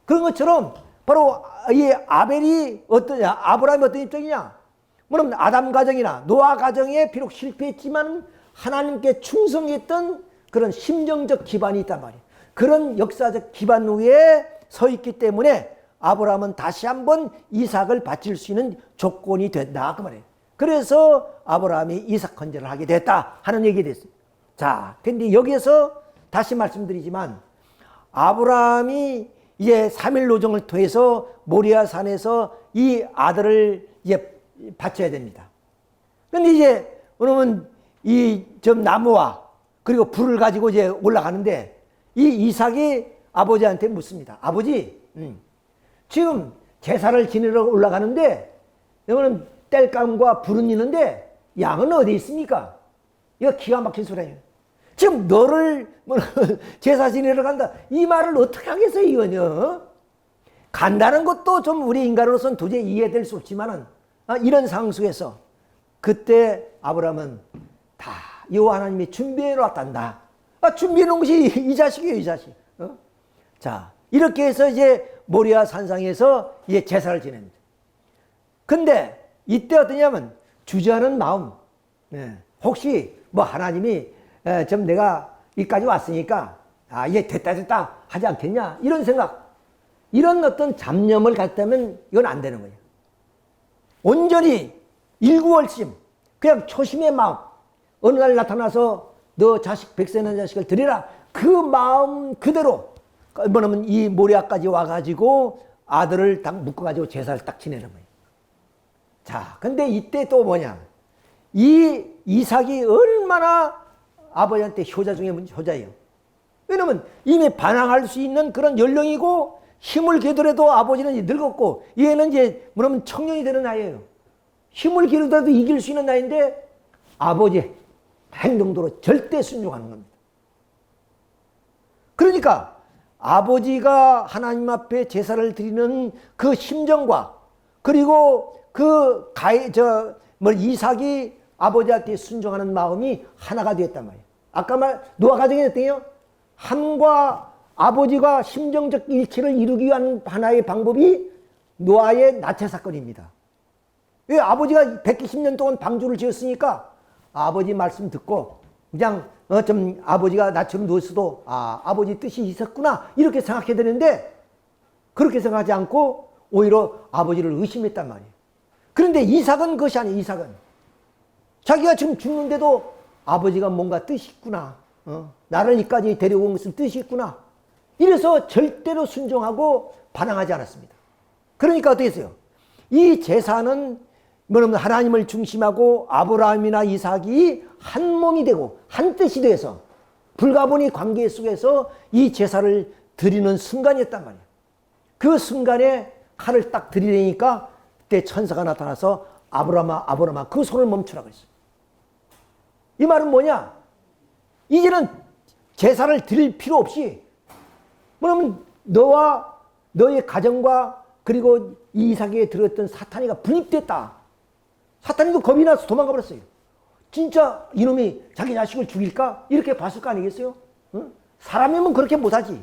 그런 것처럼 바로 이 아브라함이 어떤 입장이냐? 뭐냐면 아담 가정이나 노아 가정에 비록 실패했지만 하나님께 충성했던 그런 심정적 기반이 있단 말이에요. 그런 역사적 기반 위에 서 있기 때문에 아브라함은 다시 한번 이삭을 바칠 수 있는 조건이 된다 그 말이에요. 그래서 아브라함이 이삭 건재를 하게 됐다 하는 얘기가 됐습니다. 자, 근데 여기에서 다시 말씀드리지만 아브라함이 이제 3일 노정을 통해서 모리아 산에서 이 아들을 이제 바쳐야 됩니다. 근데 이제 그러면 이 나무와 그리고 불을 가지고 이제 올라가는데 이 이삭이 아버지한테 묻습니다. 아버지, 지금 제사를 지내러 올라가는데 이거는 땔감과 불은 있는데 양은 어디 있습니까? 이거 기가 막힌 소리예요. 지금 너를 제사 지내러 간다. 이 말을 어떻게 하겠어요, 이거는? 간다는 것도 좀 우리 인간으로서는 도저히 이해될 수 없지만은 이런 상황 속에서 그때 아브라함은 다 여호와 하나님이 준비해 놨단다. 준비해 놓은 것이 이 자식이에요, 이 자식. 자, 이렇게 해서 이제 모리아 산상에서 이제 제사를 지냅니다. 근데 이때 어떠냐면 주저하는 마음. 혹시 뭐 하나님이 좀 내가 여기까지 왔으니까 이제 됐다 하지 않겠냐 이런 생각, 이런 어떤 잡념을 갖다면 이건 안 되는 거예요. 온전히 일구월심, 그냥 초심의 마음, 어느 날 나타나서 너 자식 백세는 자식을 드리라, 그 마음 그대로 뭐냐면 이 모리아까지 와가지고 아들을 딱 묶어가지고 제사를 딱 지내는 거예요. 자, 근데 이때 또 뭐냐, 이 이삭이 얼마나 아버지한테 효자 중에 효자예요. 왜냐면 이미 반항할 수 있는 그런 연령이고 힘을 개더라도 아버지는 이제 늙었고 얘는 이제 뭐냐면 청년이 되는 나이예요. 힘을 기르더라도 이길 수 있는 나이인데 아버지의 행동대로 절대 순종하는 겁니다. 그러니까 아버지가 하나님 앞에 제사를 드리는 그 심정과 그리고 그 이삭이 아버지한테 순종하는 마음이 하나가 되었단 말이에요. 아까 노아 가정이 어때요? 함과 아버지가 심정적 일치를 이루기 위한 하나의 방법이 노아의 나체 사건입니다. 왜? 아버지가 120년 동안 방주를 지었으니까 아버지 말씀 듣고 그냥 좀 아버지가 나처럼 누웠어도 아버지 뜻이 있었구나 이렇게 생각해야 되는데 그렇게 생각하지 않고 오히려 아버지를 의심했단 말이에요. 그런데 이삭은 그것이 아니에요. 이삭은 자기가 지금 죽는데도 아버지가 뭔가 뜻이 있구나, 나를 여기까지 데려온 것은 뜻이 있구나, 이래서 절대로 순종하고 반항하지 않았습니다. 그러니까 어떻게 했어요? 이 제사는 뭐냐면 하나님을 중심하고 아브라함이나 이삭이 한 몸이 되고 한 뜻이 돼서 불가분의 관계 속에서 이 제사를 드리는 순간이었단 말이에요. 그 순간에 칼을 딱 들이대니까 그때 천사가 나타나서 아브라함아 아브라함아 그 손을 멈추라고 했어요. 이 말은 뭐냐? 이제는 제사를 드릴 필요 없이 뭐냐면 너와 너의 가정과 그리고 이삭에게 들었던 사탄이가 분립됐다. 사탄이도 겁이 나서 도망가 버렸어요. 진짜 이놈이 자기 자식을 죽일까? 이렇게 봤을 거 아니겠어요? 사람이면 그렇게 못하지.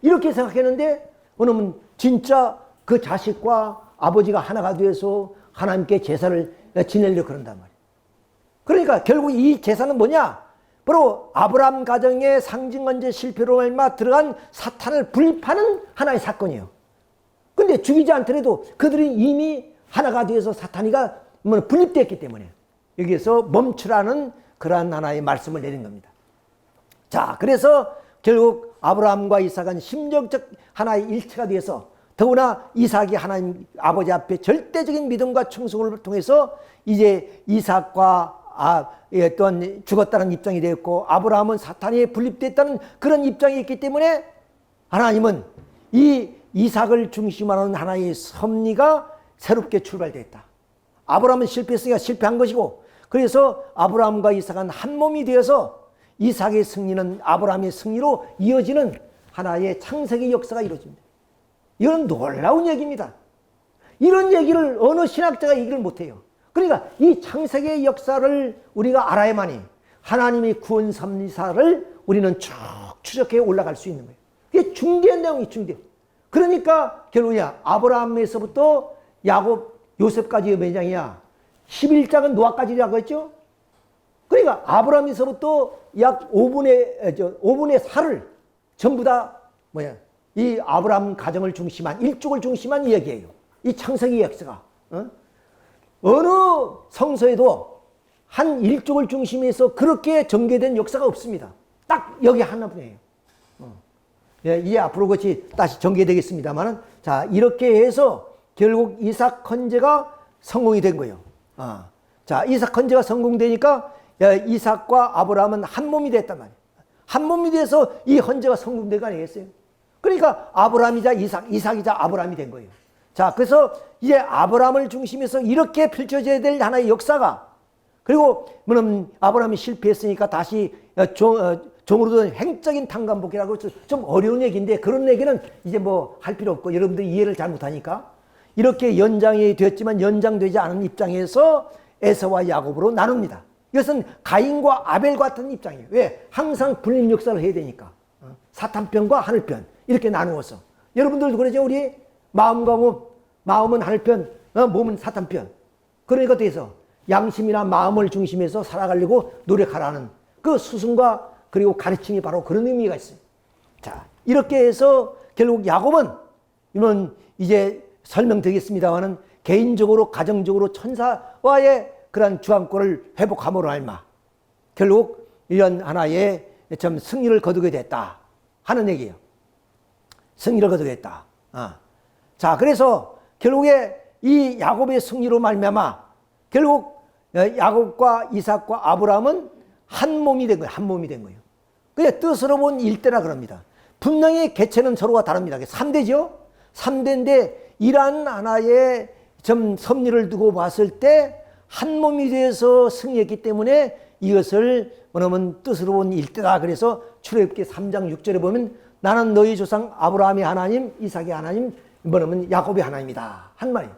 이렇게 생각했는데 오늘은 진짜 그 자식과 아버지가 하나가 되어서 하나님께 제사를 지내려고 그런단 말이에요. 그러니까 결국 이 제사는 뭐냐? 바로 아브라함 가정의 상징언제 실패로 얼마 들어간 사탄을 불입하는 하나의 사건이에요. 근데 죽이지 않더라도 그들이 이미 하나가 되어서 사탄이가 분립됐기 때문에 여기에서 멈추라는 그러한 하나의 말씀을 내린 겁니다. 자, 그래서 결국 아브라함과 이삭은 심정적 하나의 일체가 되어서 더구나 이삭이 하나님 아버지 앞에 절대적인 믿음과 충성을 통해서 이제 이삭과 또한 죽었다는 입장이 되었고 아브라함은 사탄에 분립됐다는 그런 입장이 있기 때문에 하나님은 이 이삭을 중심으로 하는 하나의 섭리가 새롭게 출발됐다. 아브라함은 실패했으니까 실패한 것이고 그래서 아브라함과 이삭은 한 몸이 되어서 이삭의 승리는 아브라함의 승리로 이어지는 하나의 창세기 역사가 이루어집니다. 이건 놀라운 얘기입니다. 이런 얘기를 어느 신학자가 얘기를 못해요. 그러니까 이 창세기의 역사를 우리가 알아야만이 하나님의 구원 섭리사를 우리는 쭉 추적해 올라갈 수 있는 거예요. 이게 중대한 내용이 중대해요. 그러니까 결국이야 아브라함에서부터 야곱, 요셉까지의 매장이야 11장은 노아까지라고 했죠. 그러니까 아브라함에서부터 약 5분의 4를 전부 다 이 아브라함 가정을 중심한 일족을 중심한 이야기예요. 이 창세기 역사가 어느 성서에도 한 일족을 중심해서 그렇게 전개된 역사가 없습니다. 딱 여기 하나뿐이에요. 이제 앞으로 그것이 다시 전개되겠습니다만은 자 이렇게 해서 결국 이삭 헌제가 성공이 된 거예요. 자 이삭 헌제가 성공되니까 이삭과 아브라함은 한 몸이 됐단 말이에요. 한 몸이 돼서 이 헌제가 성공된 거 아니겠어요? 그러니까 아브라함이자 이삭이자 아브라함이 된 거예요. 자, 그래서 이제 아브라함을 중심해서 이렇게 펼쳐져야 될 하나의 역사가 그리고 아브라함이 실패했으니까 다시 종으로도 행적인 탕감복이라고 좀 어려운 얘기인데 그런 얘기는 이제 뭐 할 필요 없고 여러분들이 이해를 잘 못하니까 이렇게 연장이 되었지만 연장되지 않은 입장에서 에서와 야곱으로 나눕니다. 이것은 가인과 아벨 같은 입장이에요. 왜? 항상 분립 역사를 해야 되니까. 사탄편과 하늘편 이렇게 나누어서 여러분들도 그러죠. 우리 마음과 마음은 하늘편, 몸은 사탄편. 그러니까 돼서 양심이나 마음을 중심해서 살아가려고 노력하라는 그 수순과 그리고 가르침이 바로 그런 의미가 있어요. 자, 이렇게 해서 결국 야곱은 이건 이제 설명드리겠습니다만은 개인적으로 가정적으로 천사와의 그런 주안권을 회복함으로 알마 결국 이런 하나의 좀 승리를 거두게 됐다 하는 얘기예요. 승리를 거두게 됐다. 자, 그래서 결국에 이 야곱의 승리로 말미암아 결국 야곱과 이삭과 아브라함은 한 몸이 된 거예요. 한 몸이 된 거예요. 그게 뜻으로 본 일대라 그럽니다. 분명히 개체는 서로가 다릅니다. 3대죠. 3대인데 이러한 하나의 좀 섭리를 두고 봤을 때 한 몸이 되어서 승리했기 때문에 이것을 뭐냐면 뜻으로 본 일대다. 그래서 출애굽기 3장 6절에 보면 나는 너희 조상 아브라함의 하나님, 이삭의 하나님, 뭐냐면 야곱의 하나님이다. 한 말이에요.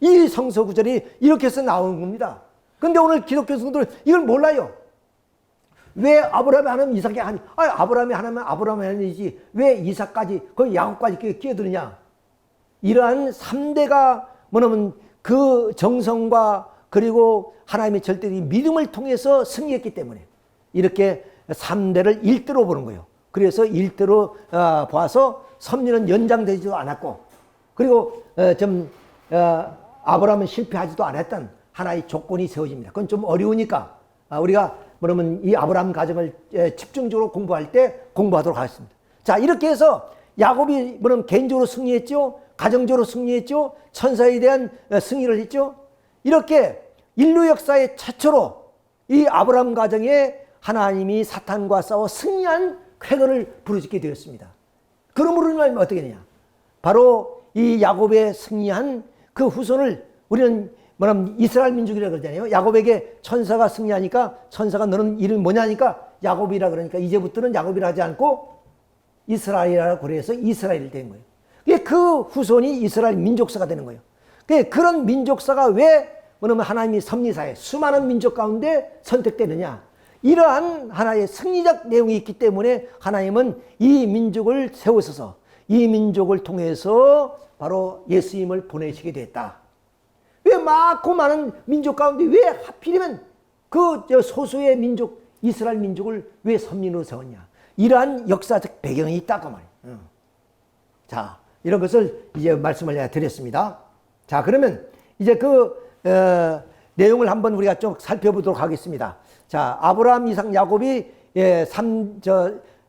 이 성서 구절이 이렇게 해서 나오는 겁니다. 근데 오늘 기독교 성도들은 이걸 몰라요. 왜 아브라함의 하나님, 이삭의 하나님, 아브라함의 하나님은 아브라함의 하나님이지 왜 이삭까지, 거기 야곱까지 끼어드느냐. 이러한 3대가 뭐냐면 그 정성과 그리고 하나님의 절대적인 믿음을 통해서 승리했기 때문에 이렇게 3대를 일대로 보는 거예요. 그래서 일대로 봐서 섭리는 연장되지도 않았고, 그리고 아브라함은 실패하지도 않았던 하나의 조건이 세워집니다. 그건 좀 어려우니까 우리가 그러면 이 아브라함 가정을 집중적으로 공부할 때 공부하도록 하겠습니다. 자, 이렇게 해서 야곱이 뭐냐면 개인적으로 승리했죠. 가정적으로 승리했죠. 천사에 대한 승리를 했죠. 이렇게 인류 역사의 최초로 이 아브라함 가정에 하나님이 사탄과 싸워 승리한 쾌거를 부르짖게 되었습니다. 그러므로 인하여 어떻게 되냐? 바로 이 야곱의 승리한 그 후손을 우리는 뭐냐면 이스라엘 민족이라고 그러잖아요. 야곱에게 천사가 승리하니까 천사가 너는 이름이 뭐냐니까 야곱이라 그러니까 이제부터는 야곱이라 하지 않고 이스라엘이라고 그래서 이스라엘이 된 거예요. 그 후손이 이스라엘 민족사가 되는 거예요. 그런 민족사가 왜 뭐냐면 하나님이 섭리사에 수많은 민족 가운데 선택되느냐. 이러한 하나의 승리적 내용이 있기 때문에 하나님은 이 민족을 세우셔서 이 민족을 통해서 바로 예수님을 보내시게 됐다. 왜 많고 많은 민족 가운데 왜 하필이면 그 소수의 민족 이스라엘 민족을 왜 섭리로 세웠냐. 이러한 역사적 배경이 있다고 말이에요. 자, 이런 것을 이제 말씀을 내가 드렸습니다. 자, 그러면 이제 내용을 한번 우리가 좀 살펴보도록 하겠습니다. 자, 아브라함, 이삭, 야곱이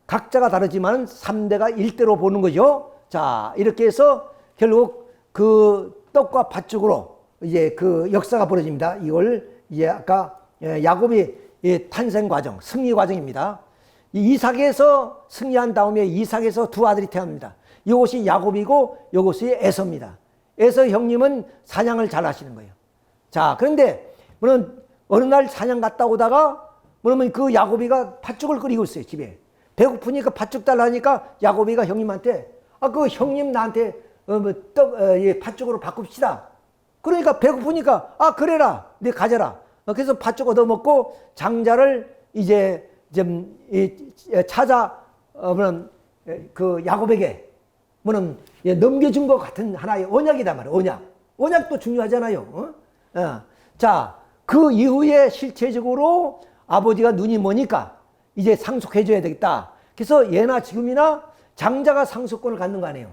각자가 다르지만 3대가 일대로 보는 거죠. 자, 이렇게 해서 결국 그 떡과 팥죽으로 이제 그 역사가 벌어집니다. 이걸 이제 아까 야곱이 탄생 과정, 승리 과정입니다. 이삭에서 승리한 다음에 이삭에서 두 아들이 태어납니다. 이것이 야곱이고 이것이 에서입니다. 에서 형님은 사냥을 잘 하시는 거예요. 자, 그런데 어느 날 사냥 갔다 오다가 그 야곱이가 팥죽을 끓이고 있어요, 집에. 배고프니까 팥죽 달라 하니까 야곱이가 형님한테 그 형님 나한테 팥죽으로 바꿉시다. 그러니까 배고프니까 그래라, 네 가져라. 그래서 팥죽 얻어먹고 장자를 이제 좀 찾아 그 야곱에게 넘겨준 것 같은 하나의 언약이단 말이에요. 언약도 중요하잖아요. 자, 그 이후에 실체적으로 아버지가 눈이 머니까 이제 상속해줘야 되겠다. 그래서 예나 지금이나 장자가 상속권을 갖는 거 아니에요.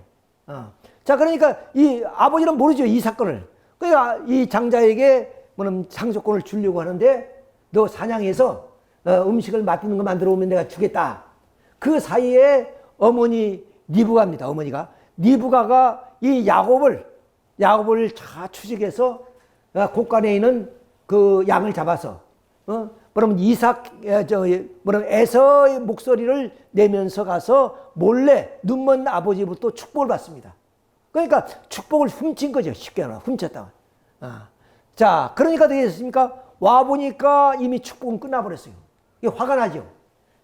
자, 그러니까 이 아버지는 모르죠, 이 사건을. 그러니까 이 장자에게 상속권을 주려고 하는데 너 사냥해서 음식을 맛있는 거 만들어 오면 내가 주겠다. 그 사이에 어머니 리브가입니다. 어머니가 리브가가 이 야곱을 다 추적해서 곳간에 있는 그 양을 잡아서 그러면 에서의 목소리를 내면서 가서 몰래 눈먼 아버지부터 축복을 받습니다. 그러니까 축복을 훔친 거죠. 쉽게 말하면 훔쳤다. 자, 그러니까 어떻게 됐습니까? 와보니까 이미 축복은 끝나버렸어요. 이게 화가 나죠.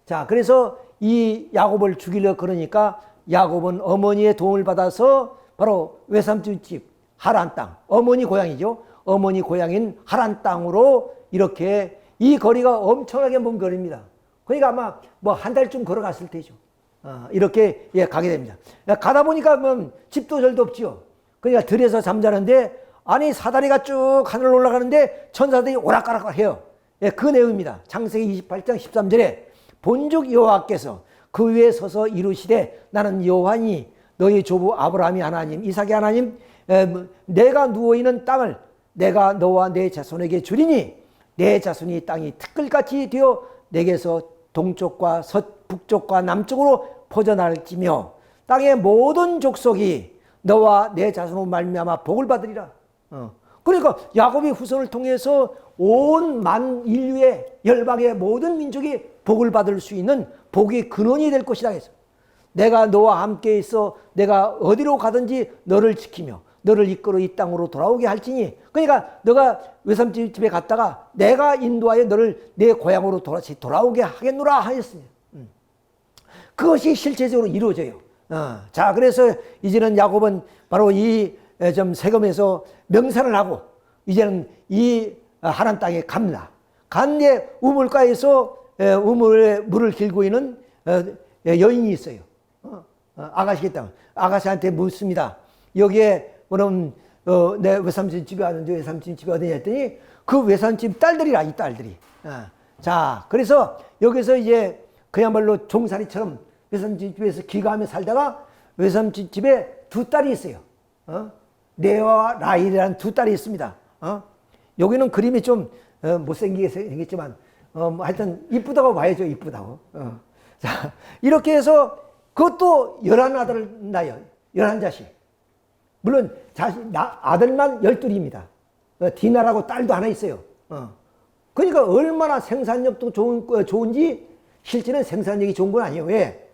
자, 그래서 이 야곱을 죽이려고 그러니까 야곱은 어머니의 도움을 받아서 바로 외삼촌집 하란 땅, 어머니 고향이죠. 어머니 고향인 하란 땅으로 이렇게 이 거리가 엄청나게 먼 거리입니다. 그러니까 아마 한 달쯤 걸어갔을 테죠. 이렇게 가게 됩니다. 가다 보니까 집도 절도 없지요. 그러니까 들에서 잠자는데 아니 사다리가 쭉 하늘로 올라가는데 천사들이 오락가락 해요. 그 내용입니다. 창세기 28장 13절에 본즉 여호와께서 그 위에 서서 이루시되 나는 여호와니 너희 조부 아브라함이 하나님 이삭이 하나님 내가 누워있는 땅을 내가 너와 내 자손에게 주리니 내 자손이 땅이 티끌같이 되어 내게서 동쪽과 북쪽과 남쪽으로 퍼져나갈지며 땅의 모든 족속이 너와 내 자손으로 말미암아 복을 받으리라. 그러니까 야곱의 후손을 통해서 온 만 인류의 열방의 모든 민족이 복을 받을 수 있는 복의 근원이 될 것이다 해서 내가 너와 함께 있어 내가 어디로 가든지 너를 지키며 너를 이끌어 이 땅으로 돌아오게 할지니. 그러니까 너가 외삼촌 집에 갔다가 내가 인도하여 너를 내 고향으로 돌아오게 하겠노라 하였습니다. 그것이 실제적으로 이루어져요. 자, 그래서 이제는 야곱은 바로 이 좀 세겜에서 명산을 하고 이제는 이 하란 땅에 갑니다. 간데 우물가에서 우물에 물을 길고 있는 여인이 있어요. 아가씨 땅. 아가씨한테 묻습니다. 여기에 뭐냐면 내 외삼촌 집에 왔는데 외삼촌 집이 어디냐 했더니 그 외삼촌 딸들이라, 이 딸들이. 자, 그래서 여기서 이제 그야말로 종살이처럼 외삼촌 집에서 기가하며 살다가 외삼촌 집에 두 딸이 있어요. 레아와 라헬이라는 두 딸이 있습니다. 여기는 그림이 좀 못생기게 생겼지만 하여튼 이쁘다고 봐야죠. 이쁘다고. 자, 이렇게 해서 그것도 11아들을 낳아요. 11자식. 물론 아들만 12입니다. 디나라고 딸도 하나 있어요. 그러니까 얼마나 생산력도 좋은지 실제는 생산력이 좋은 건 아니에요. 왜?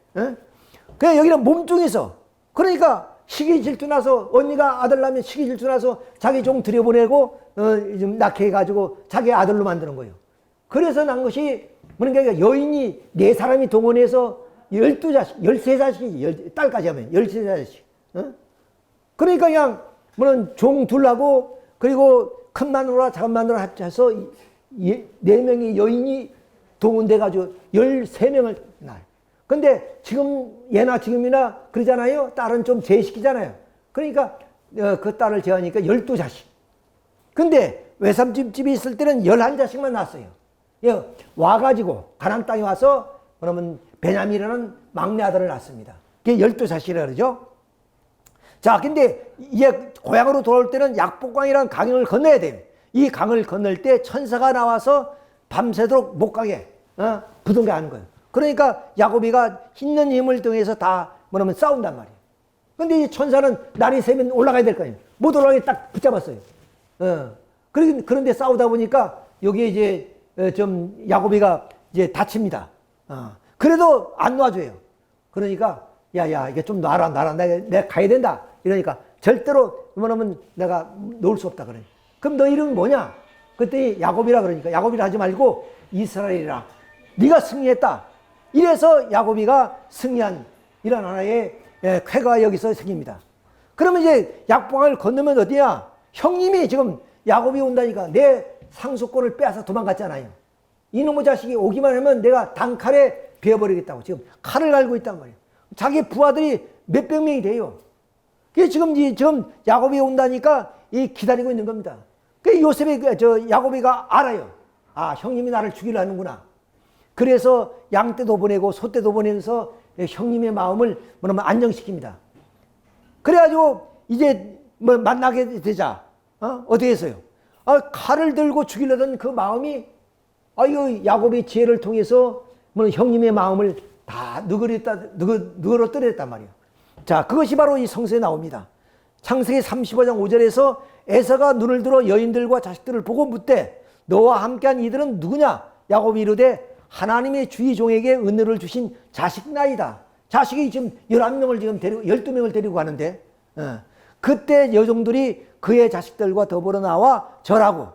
그냥 여기는 몸뚱에서 그러니까 시기 질투나서 언니가 아들 낳으면 시기 질투나서 자기 종 들여보내고 좀 낳게 해가지고 자기 아들로 만드는 거예요. 그래서 난 것이 그러니까 여인이 4사람이 동원해서 12자식, 13자식이지. 딸까지 하면 13자식. 그러니까 그냥 뭐는 종 둘하고 그리고 큰 마누라 작은 마누라 해서 4명의 여인이 동원돼가지고 13명을 낳아요. 근데 지금 예나 지금이나 그러잖아요. 딸은 좀 제시키잖아요. 그러니까 그 딸을 제하니까 12자식. 근데 외삼촌 집이 있을 때는 11자식만 낳았어요. 와가지고 가나안 땅에 와서 그러면 베냐민이라는 막내 아들을 낳습니다. 그게 12자식이라 그러죠. 자, 근데 이게 고향으로 돌아올 때는 약복강이라는 강을 건너야 돼요. 이 강을 건널 때 천사가 나와서 밤새도록 못 가게 부둥게 하는 거예요. 그러니까 야곱이가 있는 힘을 통해서 다 뭐냐면 싸운단 말이에요. 근데 이 천사는 날이 새면 올라가야 될 거 아니에요. 못 올라가게 딱 붙잡았어요. 그런데 싸우다 보니까 여기에 이제 좀 야곱이가 이제 다칩니다. 그래도 안 놔줘요. 그러니까 야 이게 좀 놔라 내가 가야 된다. 이러니까 절대로 뭐냐면 내가 놓을 수 없다 그래. 그럼 너 이름은 뭐냐? 그때 야곱이라 그러니까 야곱이라 하지 말고 이스라엘이라. 네가 승리했다. 이래서 야곱이가 승리한 이런 하나의 쾌가 여기서 생깁니다. 그러면 이제 약봉을 건너면 어디야? 형님이 지금 야곱이 온다니까 내 상속권을 빼앗아 도망갔잖아요. 이놈의 자식이 오기만 하면 내가 단칼에 베어버리겠다고 지금 칼을 갈고 있단 말이에요. 자기 부하들이 몇백 명이 돼요. 그게 지금 야곱이 온다니까 기다리고 있는 겁니다. 그 야곱이가 알아요. 아, 형님이 나를 죽이려 하는구나. 그래서 양떼도 보내고 소떼도 보내면서 형님의 마음을 뭐냐면 안정시킵니다. 그래가지고 이제 뭐 만나게 되자 어떻게 했어요? 칼을 들고 죽이려던 그 마음이 이 야곱의 지혜를 통해서 뭐 형님의 마음을 다 누그러뜨렸단 말이에요. 자, 그것이 바로 이 성서에 나옵니다. 창세기 35장 5절에서 에서가 눈을 들어 여인들과 자식들을 보고 묻되 너와 함께한 이들은 누구냐? 야곱이 이르되 하나님의 주의 종에게 은혜를 주신 자식나이다. 자식이 지금 11명을 지금 12명을 데리고 가는데 그때 여종들이 그의 자식들과 더불어 나와 절하고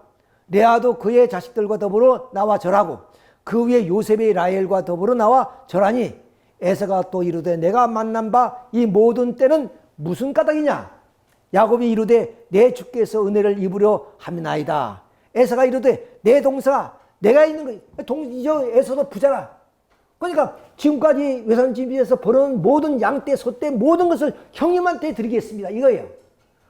레아도 그의 자식들과 더불어 나와 절하고 그 위에 요셉의 라헬과 더불어 나와 절하니 에서가 또 이르되 내가 만난 바 이 모든 때는 무슨 까닭이냐? 야곱이 이르되 내 주께서 은혜를 입으려 함이나이다. 에서가 이르되 내 동생아 내가 있는 거 에서도 부자라. 그러니까 지금까지 외삼집에서 벌어온 모든 양떼 소떼 모든 것을 형님한테 드리겠습니다 이거예요.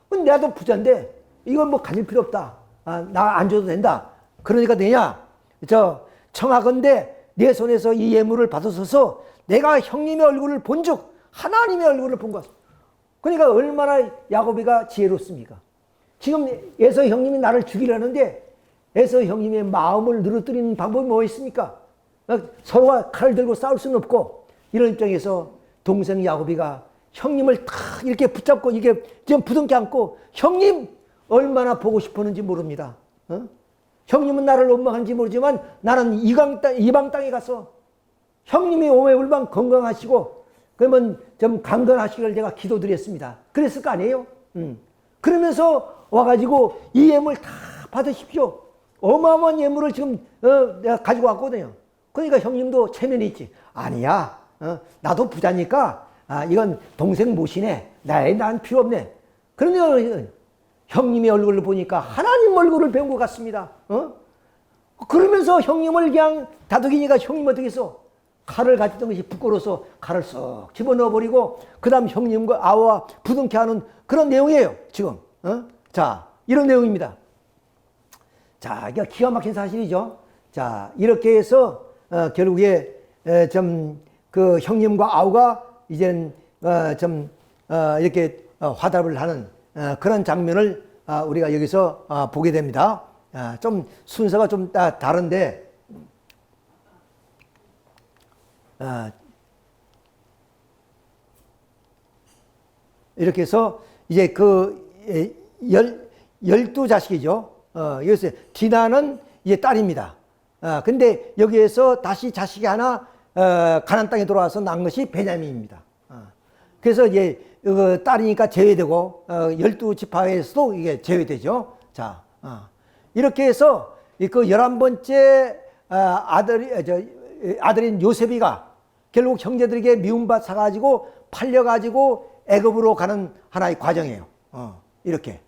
근데 나도 부자인데 이건 뭐 가질 필요 없다. 나 안 줘도 된다. 그러니까 내냐 청하건대 내 손에서 이 예물을 받아서서 내가 형님의 얼굴을 본즉 하나님의 얼굴을 본 것. 그러니까 얼마나 야곱이가 지혜롭습니까? 지금 에서 형님이 나를 죽이려는데 에서 형님의 마음을 늘어뜨리는 방법이 뭐 있습니까? 서로가 칼을 들고 싸울 수는 없고 이런 입장에서 동생 야곱이가 형님을 탁 이렇게 붙잡고 이게 지금 부둥켜 안고 형님 얼마나 보고 싶었는지 모릅니다. 형님은 나를 원망하는지 모르지만 나는 이방 땅에 가서 형님이 오매불망 건강하시고 그러면 좀 강건하시기를 제가 기도드렸습니다. 그랬을 거 아니에요? 그러면서 와가지고 이 예물 다 받으십시오. 어마어마한 예물을 지금 내가 가지고 왔거든요. 그러니까 형님도 체면이 있지. 아니야. 나도 부자니까 이건 동생 모시네. 난 필요 없네. 그러면 형님의 얼굴을 보니까 하나님 얼굴을 배운 것 같습니다. 그러면서 형님을 그냥 다독이니까 형님 어떻게 했어? 칼을 가졌던 것이 부끄러워서 칼을 쏙 집어넣어버리고 그 다음 형님과 아와 부둥켜 하는 그런 내용이에요. 지금. 자, 이런 내용입니다. 자, 이게 기가 막힌 사실이죠. 자, 이렇게 해서 결국에 그 형님과 아우가 이젠 이렇게 화답을 하는 그런 장면을 우리가 여기서 보게 됩니다. 좀 순서가 좀 다른데 이렇게 해서 이제 그 12자식이죠. 여기서 디나는 이제 딸입니다. 근데 여기에서 다시 자식이 하나 가나안 땅에 돌아와서 낳은 것이 베냐민입니다. 그래서 이제 딸이니까 제외되고 12지파에서도 이게 제외되죠. 자, 이렇게 해서 그 11번째 아들인 요셉이가 결국 형제들에게 미움받아 가지고 팔려 가지고 애굽으로 가는 하나의 과정이에요. 이렇게.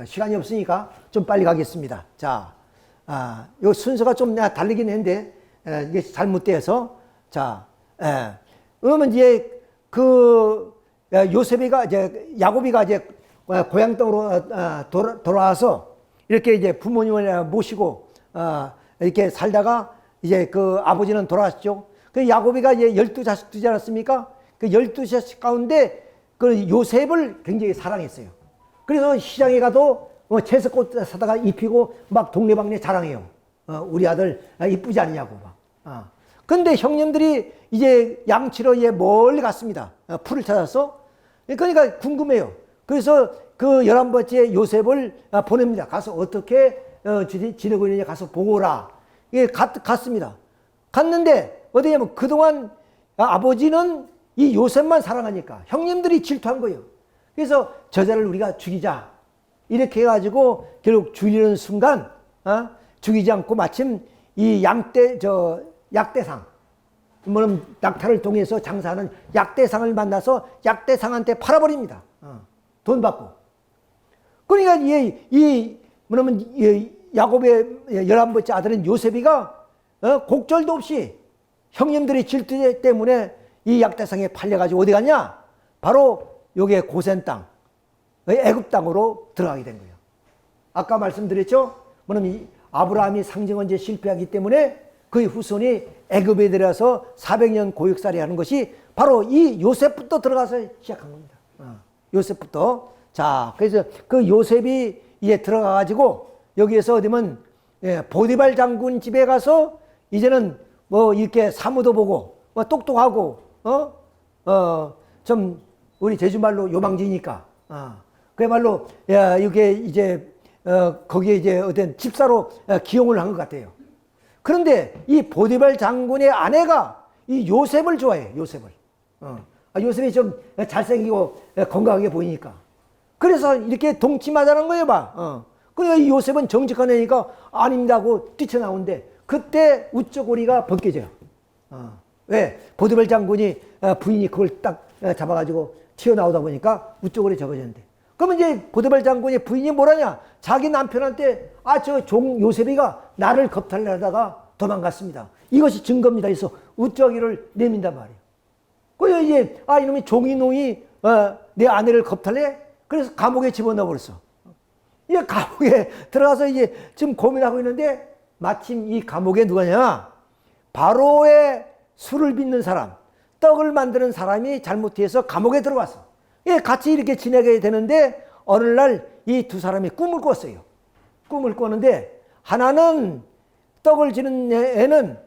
시간이 없으니까 좀 빨리 가겠습니다. 자, 요 순서가 좀 내가 다르긴 했는데 이게 잘못돼서 자, 그러면 이제 그 요셉이가 이제 야곱이가 이제 고향 땅으로 돌아와서 이렇게 이제 부모님을 모시고 이렇게 살다가 이제 그 아버지는 돌아왔죠. 그 야곱이가 이제 12자식 두지 않았습니까? 그 12자식 가운데 그 요셉을 굉장히 사랑했어요. 그래서 시장에 가도 채석꽃 사다가 입히고 막 동네방네 자랑해요. 우리 아들 이쁘지 않냐고 막. 근데 형님들이 이제 양치러 멀리 갔습니다. 풀을 찾아서. 그러니까 궁금해요. 그래서 그 11번째 요셉을 보냅니다. 가서 어떻게 지내고 있느냐 가서 보고라. 예, 갔습니다. 갔는데 어디냐면 그동안 아버지는 이 요셉만 사랑하니까 형님들이 질투한 거예요. 그래서 저자를 우리가 죽이자. 이렇게 해가지고 결국 죽이는 순간 죽이지 않고 마침 이 약대상 뭐는 낙타를 통해서 장사하는 약대상을 만나서 약대상한테 팔아버립니다. 돈 받고. 그러니까 뭐냐면 야곱의 11번째 아들인 요셉이가 곡절도 없이 형님들의 질투 때문에 이 약대상에 팔려가지고 어디 갔냐? 바로 요게 고센 땅, 애굽 땅으로 들어가게 된 거예요. 아까 말씀드렸죠? 뭐냐면 아브라함이 상징언제 실패하기 때문에 그의 후손이 애굽에 들어가서 400년 고육살이 하는 것이 바로 이 요셉부터 들어가서 시작한 겁니다. 요셉부터. 자, 그래서 그 요셉이 이제 들어가가지고 여기에서 어디면 보디발 장군 집에 가서 이제는 뭐 이렇게 사무도 보고 뭐 똑똑하고 좀 우리 제주말로 요망지니까 그야말로 이게 이제 거기에 이제 어떤 집사로 기용을 한 것 같아요. 그런데 이 보디발 장군의 아내가 이 요셉을 좋아해. 요셉을. 요셉이 좀 잘생기고 건강하게 보이니까. 그래서 이렇게 동침하자는 거예요, 봐. 그러니까 이 요셉은 정직한 애니까 아닙니다 하고 뛰쳐나오는데 그때 우쪽 오리가 벗겨져요. 왜? 보디발 장군이 부인이 그걸 딱 잡아가지고 튀어나오다 보니까 우쪽 오리 접어졌는데. 그러면 이제 보디발 장군의 부인이 뭐라냐? 자기 남편한테 저 종 요셉이가 나를 겁탈하다가 도망갔습니다. 이것이 증거입니다. 그래서 우쪽이를 내민단 말이에요. 그래서 이제 이놈이 종이농이 내 아내를 겁탈해? 그래서 감옥에 집어넣어 버렸어. 이제 감옥에 들어가서 이제 지금 고민하고 있는데 마침 이 감옥에 누가냐? 바로의 술을 빚는 사람, 떡을 만드는 사람이 잘못해서 감옥에 들어왔어. 예, 같이 이렇게 지내게 되는데 어느 날 이 두 사람이 꿈을 꿨어요. 꿈을 꿨는데 하나는 떡을 지는 애는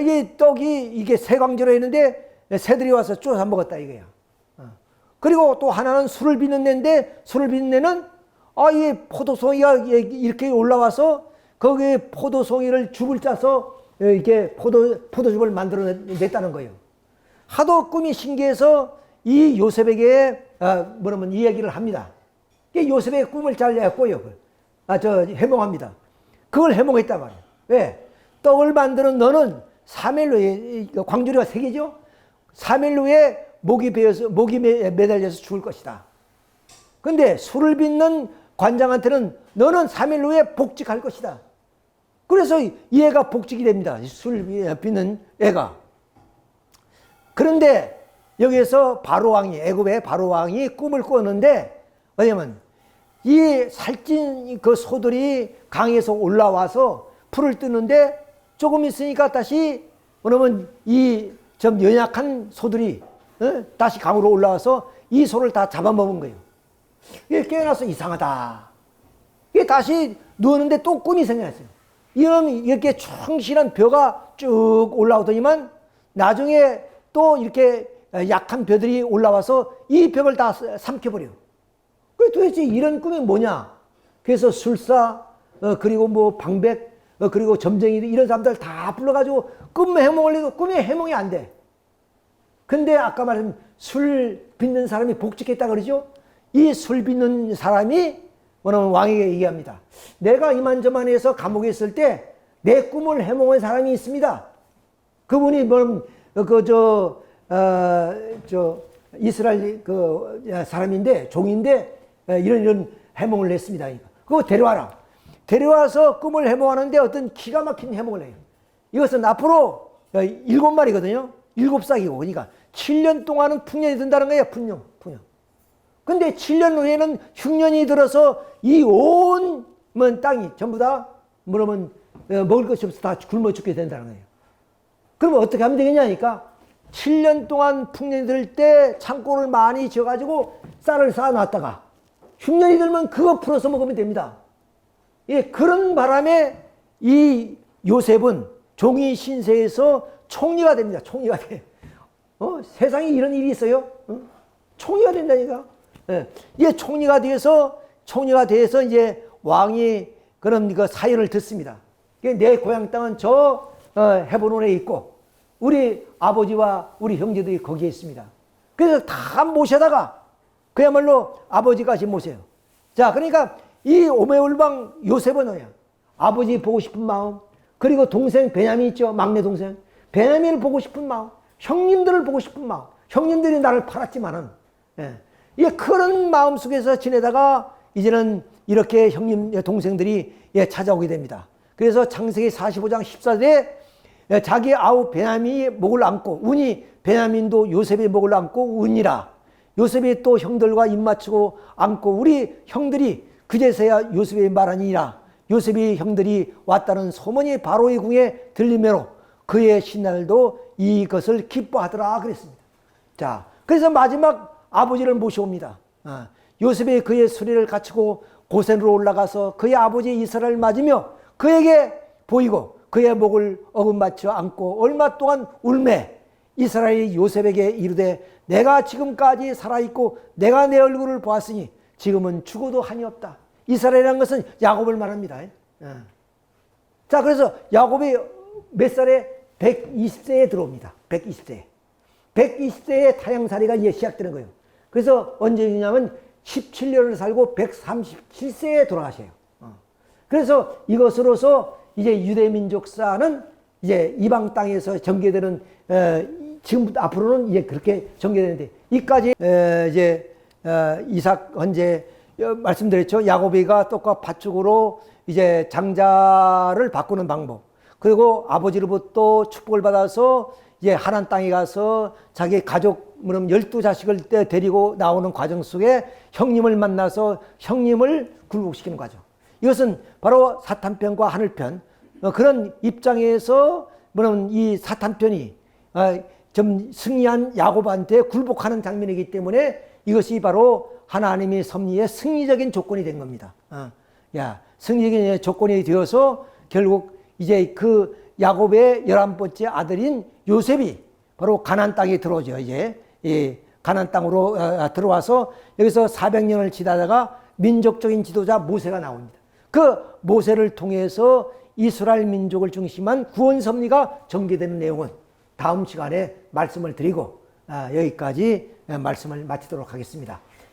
이 떡이 이게 세광지로 했는데 새들이 와서 쫓아 먹었다 이거야. 그리고 또 하나는 술을 빚는 애인데 술을 빚는 애는 이 포도송이가 이렇게 올라와서 거기에 포도송이를 죽을 짜서 이렇게 포도즙을 만들어냈다는 거예요. 하도 꿈이 신기해서 이 요셉에게 뭐냐면 이 얘기를 합니다. 요셉의 꿈을 잘 꿨고요. 해몽합니다. 그걸 해몽했단 말이에요. 왜? 떡을 만드는 너는 3일 후에, 광주리가 3개죠? 3일 후에 목이 매달려서 죽을 것이다. 근데 술을 빚는 관장한테는 너는 3일 후에 복직할 것이다. 그래서 이 애가 복직이 됩니다. 술 빚는 애가. 그런데 여기에서 바로왕이, 애굽의 바로왕이 꿈을 꿨는데, 왜냐면 이 살찐 그 소들이 강에서 올라와서 풀을 뜨는데 조금 있으니까 다시, 그러면 이 좀 연약한 소들이 다시 강으로 올라와서 이 소를 다 잡아먹은 거예요. 이게 깨어나서 이상하다. 이게 다시 누웠는데 또 꿈이 생겨났어요. 이놈이 이렇게 충실한 벼가 쭉 올라오더니만 나중에 또 이렇게 약한 벼들이 올라와서 이 벼를 다 삼켜버려요. 그 도대체 이런 꿈이 뭐냐? 그래서 술사, 그리고 뭐 방백, 그리고 점쟁이 이런 사람들 다 불러가지고 꿈 해몽을 해도 꿈이 해몽이 안 돼. 근데 아까 말한 술 빚는 사람이 복직했다 그러죠? 이 술 빚는 사람이 뭐냐면 왕에게 얘기합니다. 내가 이만저만해서 감옥에 있을 때 내 꿈을 해몽한 사람이 있습니다. 그분이 뭐냐면 이스라엘 사람인데 종인데 이런 해몽을 했습니다. 그거 데려와라. 데려와서 꿈을 해몽하는데 어떤 기가 막힌 해몽을 해요. 이것은 앞으로 7마리거든요. 7싹이고, 그러니까 7년 동안은 풍년이 든다는 거예요. 풍년. 근데 7년 후에는 흉년이 들어서 이 온 땅이 전부 다 뭐라면 먹을 것이 없어 다 굶어 죽게 된다는 거예요. 그러면 어떻게 하면 되겠냐니까 7년 동안 풍년이 들 때 창고를 많이 지어가지고 쌀을 쌓아놨다가 흉년이 들면 그거 풀어서 먹으면 됩니다. 예, 그런 바람에 이 요셉은 종이 신세에서 총리가 됩니다. 총리가 돼. 세상에 이런 일이 있어요? 총리가 된다니까. 예, 이게 총리가 돼서 이제 왕이 그런 그 사연을 듣습니다. 내 고향 땅은 저 헤브론에 있고 우리 아버지와 우리 형제들이 거기에 있습니다. 그래서 다 모셔다가 그야말로 아버지까지 모세요. 자, 그러니까 이 오메올방 요셉은 뭐야? 아버지 보고 싶은 마음, 그리고 동생 베냐민 있죠? 막내 동생. 베냐민을 보고 싶은 마음, 형님들을 보고 싶은 마음. 형님들이 나를 팔았지만은, 예, 그런 마음 속에서 지내다가 이제는 이렇게 형님, 동생들이 찾아오게 됩니다. 그래서 창세기 45장 14절에 자기 아우 베냐민이 목을 안고, 운이 베냐민도 요셉의 목을 안고 운이라. 요셉이 또 형들과 입맞추고 안고 우리 형들이 그제서야 요셉의 말하니라. 요셉이 형들이 왔다는 소문이 바로의 궁에 들리므로 그의 신하들도 이것을 기뻐하더라 그랬습니다. 자, 그래서 마지막 아버지를 모셔옵니다. 요셉이 그의 수레를 갖추고 고센으로 올라가서 그의 아버지 이스라엘을 맞으며 그에게 보이고 그의 목을 어긋맞춰 안고 얼마 동안 울매 이스라엘이 요셉에게 이르되 내가 지금까지 살아있고 내가 내 얼굴을 보았으니 지금은 죽어도 한이 없다. 이스라엘이라는 것은 야곱을 말합니다. 자, 그래서 야곱이 몇 살에 120세에 들어옵니다. 120세에. 120세에 타향살이가 이제 시작되는 거예요. 그래서 언제 되냐면 17년을 살고 137세에 돌아가셔요. 그래서 이것으로서 이제 유대민족사는 이제 이방 땅에서 전개되는, 지금부터 앞으로는 이제 그렇게 전개되는데, 이까지 이제 이삭 현재 말씀드렸죠. 야곱이가 떡과 팥죽으로 이제 장자를 바꾸는 방법. 그리고 아버지로부터 축복을 받아서 이제 하나님 땅에 가서 자기 가족 12자식을 데리고 나오는 과정 속에 형님을 만나서 형님을 굴복시키는 과정. 이것은 바로 사탄편과 하늘편, 그런 입장에서 이 사탄편이 좀 승리한 야곱한테 굴복하는 장면이기 때문에 이것이 바로 하나님의 섭리의 승리적인 조건이 된 겁니다. 승리적인 조건이 되어서 결국 이제 그 야곱의 11번째 아들인 요셉이 바로 가나안 땅에 들어오죠. 이제 가나안 땅으로 들어와서 여기서 400년을 지나다가 민족적인 지도자 모세가 나옵니다. 그 모세를 통해서 이스라엘 민족을 중심한 구원 섭리가 전개되는 내용은 다음 시간에 말씀을 드리고 여기까지 말씀을 마치도록 하겠습니다.